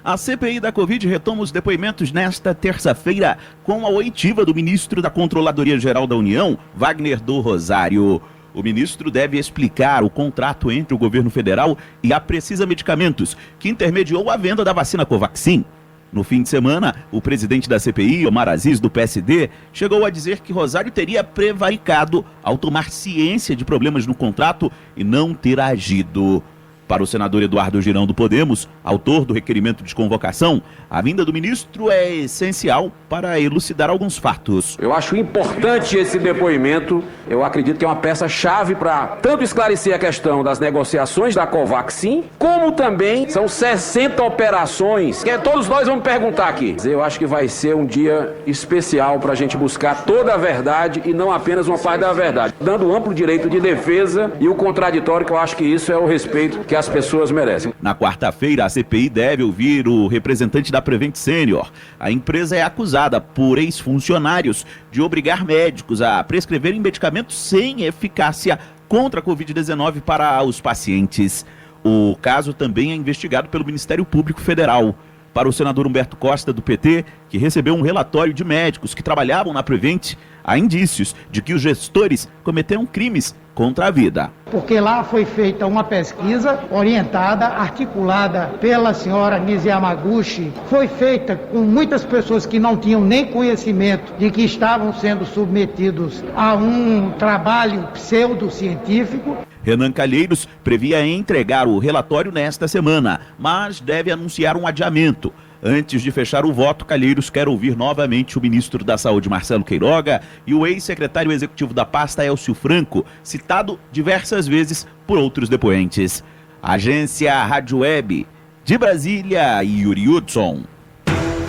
A CPI da Covid retoma os depoimentos nesta terça-feira com a oitiva do ministro da Controladoria Geral da União, Wagner do Rosário. O ministro deve explicar o contrato entre o governo federal e a Precisa Medicamentos, que intermediou a venda da vacina Covaxin. No fim de semana, o presidente da CPI, Omar Aziz, do PSD, chegou a dizer que Rosário teria prevaricado ao tomar ciência de problemas no contrato e não ter agido. Para o senador Eduardo Girão do Podemos, autor do requerimento de convocação, a vinda do ministro é essencial para elucidar alguns fatos. Eu acho importante esse depoimento, eu acredito que é uma peça-chave para tanto esclarecer a questão das negociações da Covaxin, como também são 60 operações que todos nós vamos perguntar aqui. Eu acho que vai ser um dia especial para a gente buscar toda a verdade e não apenas uma parte da verdade, dando amplo direito de defesa e o contraditório, que eu acho que isso é o respeito que as pessoas merecem. Na quarta-feira, a CPI deve ouvir o representante da Prevent Senior. A empresa é acusada por ex-funcionários de obrigar médicos a prescreverem medicamentos sem eficácia contra a Covid-19 para os pacientes. O caso também é investigado pelo Ministério Público Federal. Para o senador Humberto Costa, do PT, que recebeu um relatório de médicos que trabalhavam na Prevent, há indícios de que os gestores cometeram crimes contra a vida. Porque lá foi feita uma pesquisa orientada, articulada pela senhora Nise Yamaguchi, foi feita com muitas pessoas que não tinham nem conhecimento de que estavam sendo submetidos a um trabalho pseudocientífico. Renan Calheiros previa entregar o relatório nesta semana, mas deve anunciar um adiamento. Antes de fechar o voto, Calheiros quer ouvir novamente o ministro da Saúde, Marcelo Queiroga, e o ex-secretário executivo da pasta, Elcio Franco, citado diversas vezes por outros depoentes. Agência Rádio Web de Brasília, Yuri Hudson.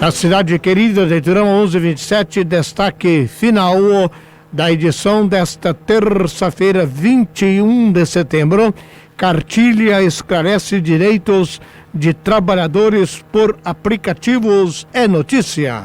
Na cidade querida de Iturama, 11h27, destaque final da edição desta terça-feira, 21 de setembro. Cartilha esclarece direitos de trabalhadores por aplicativos. É notícia.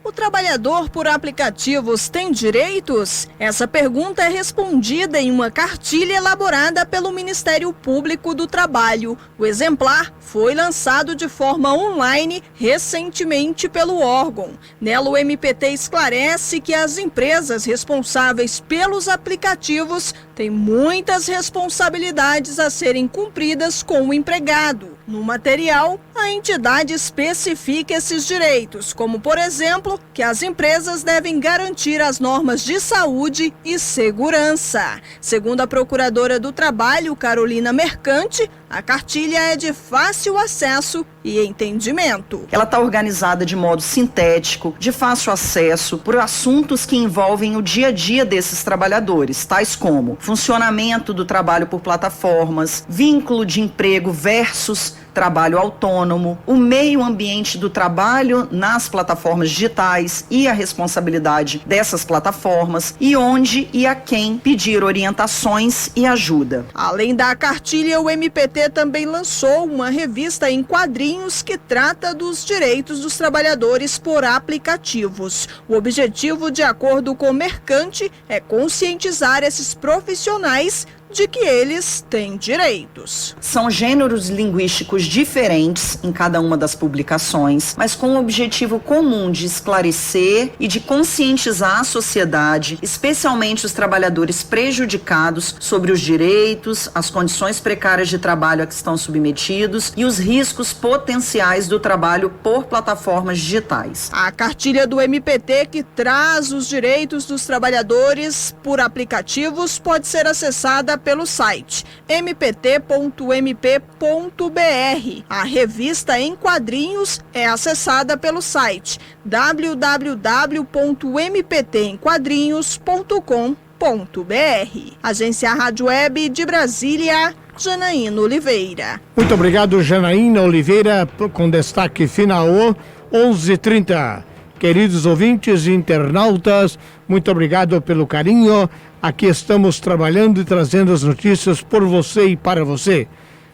O trabalhador por aplicativos tem direitos? Essa pergunta é respondida em uma cartilha elaborada pelo Ministério Público do Trabalho. O exemplar foi lançado de forma online recentemente pelo órgão. Nela, o MPT esclarece que as empresas responsáveis pelos aplicativos têm muitas responsabilidades a serem cumpridas com o empregado. No material, a entidade especifica esses direitos, como, por exemplo, que as empresas devem garantir as normas de saúde e segurança. Segundo a Procuradora do Trabalho, Carolina Mercante, a cartilha é de fácil acesso e entendimento. Ela está organizada de modo sintético, de fácil acesso, por assuntos que envolvem o dia a dia desses trabalhadores, tais como funcionamento do trabalho por plataformas, vínculo de emprego versus trabalho autônomo, o meio ambiente do trabalho nas plataformas digitais e a responsabilidade dessas plataformas e onde e a quem pedir orientações e ajuda. Além da cartilha, o MPT também lançou uma revista em quadrinhos que trata dos direitos dos trabalhadores por aplicativos. O objetivo, de acordo com o Mercante, é conscientizar esses profissionais de que eles têm direitos. São gêneros linguísticos diferentes em cada uma das publicações, mas com o objetivo comum de esclarecer e de conscientizar a sociedade, especialmente os trabalhadores prejudicados, sobre os direitos, as condições precárias de trabalho a que estão submetidos e os riscos potenciais do trabalho por plataformas digitais. A cartilha do MPT, que traz os direitos dos trabalhadores por aplicativos, pode ser acessada pelo site mpt.mp.br. A revista em quadrinhos é acessada pelo site www.mptemquadrinhos.com.br. Agência Rádio Web de Brasília, Janaína Oliveira. Muito obrigado, Janaína Oliveira, com destaque final 11h30. Queridos ouvintes e internautas, muito obrigado pelo carinho. Aqui estamos trabalhando e trazendo as notícias por você e para você.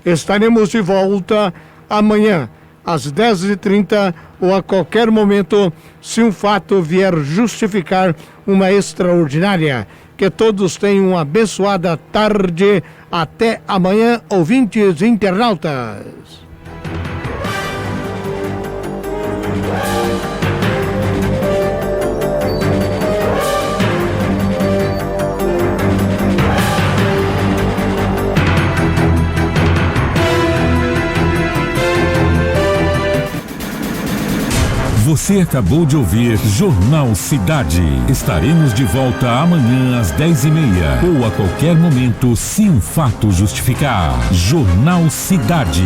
Estaremos de volta amanhã, às 10h30 ou a qualquer momento, se um fato vier justificar uma extraordinária. Que todos tenham uma abençoada tarde. Até amanhã, ouvintes e internautas. Você acabou de ouvir Jornal Cidade. Estaremos de volta amanhã às 10h30 ou a qualquer momento, se um fato justificar. Jornal Cidade.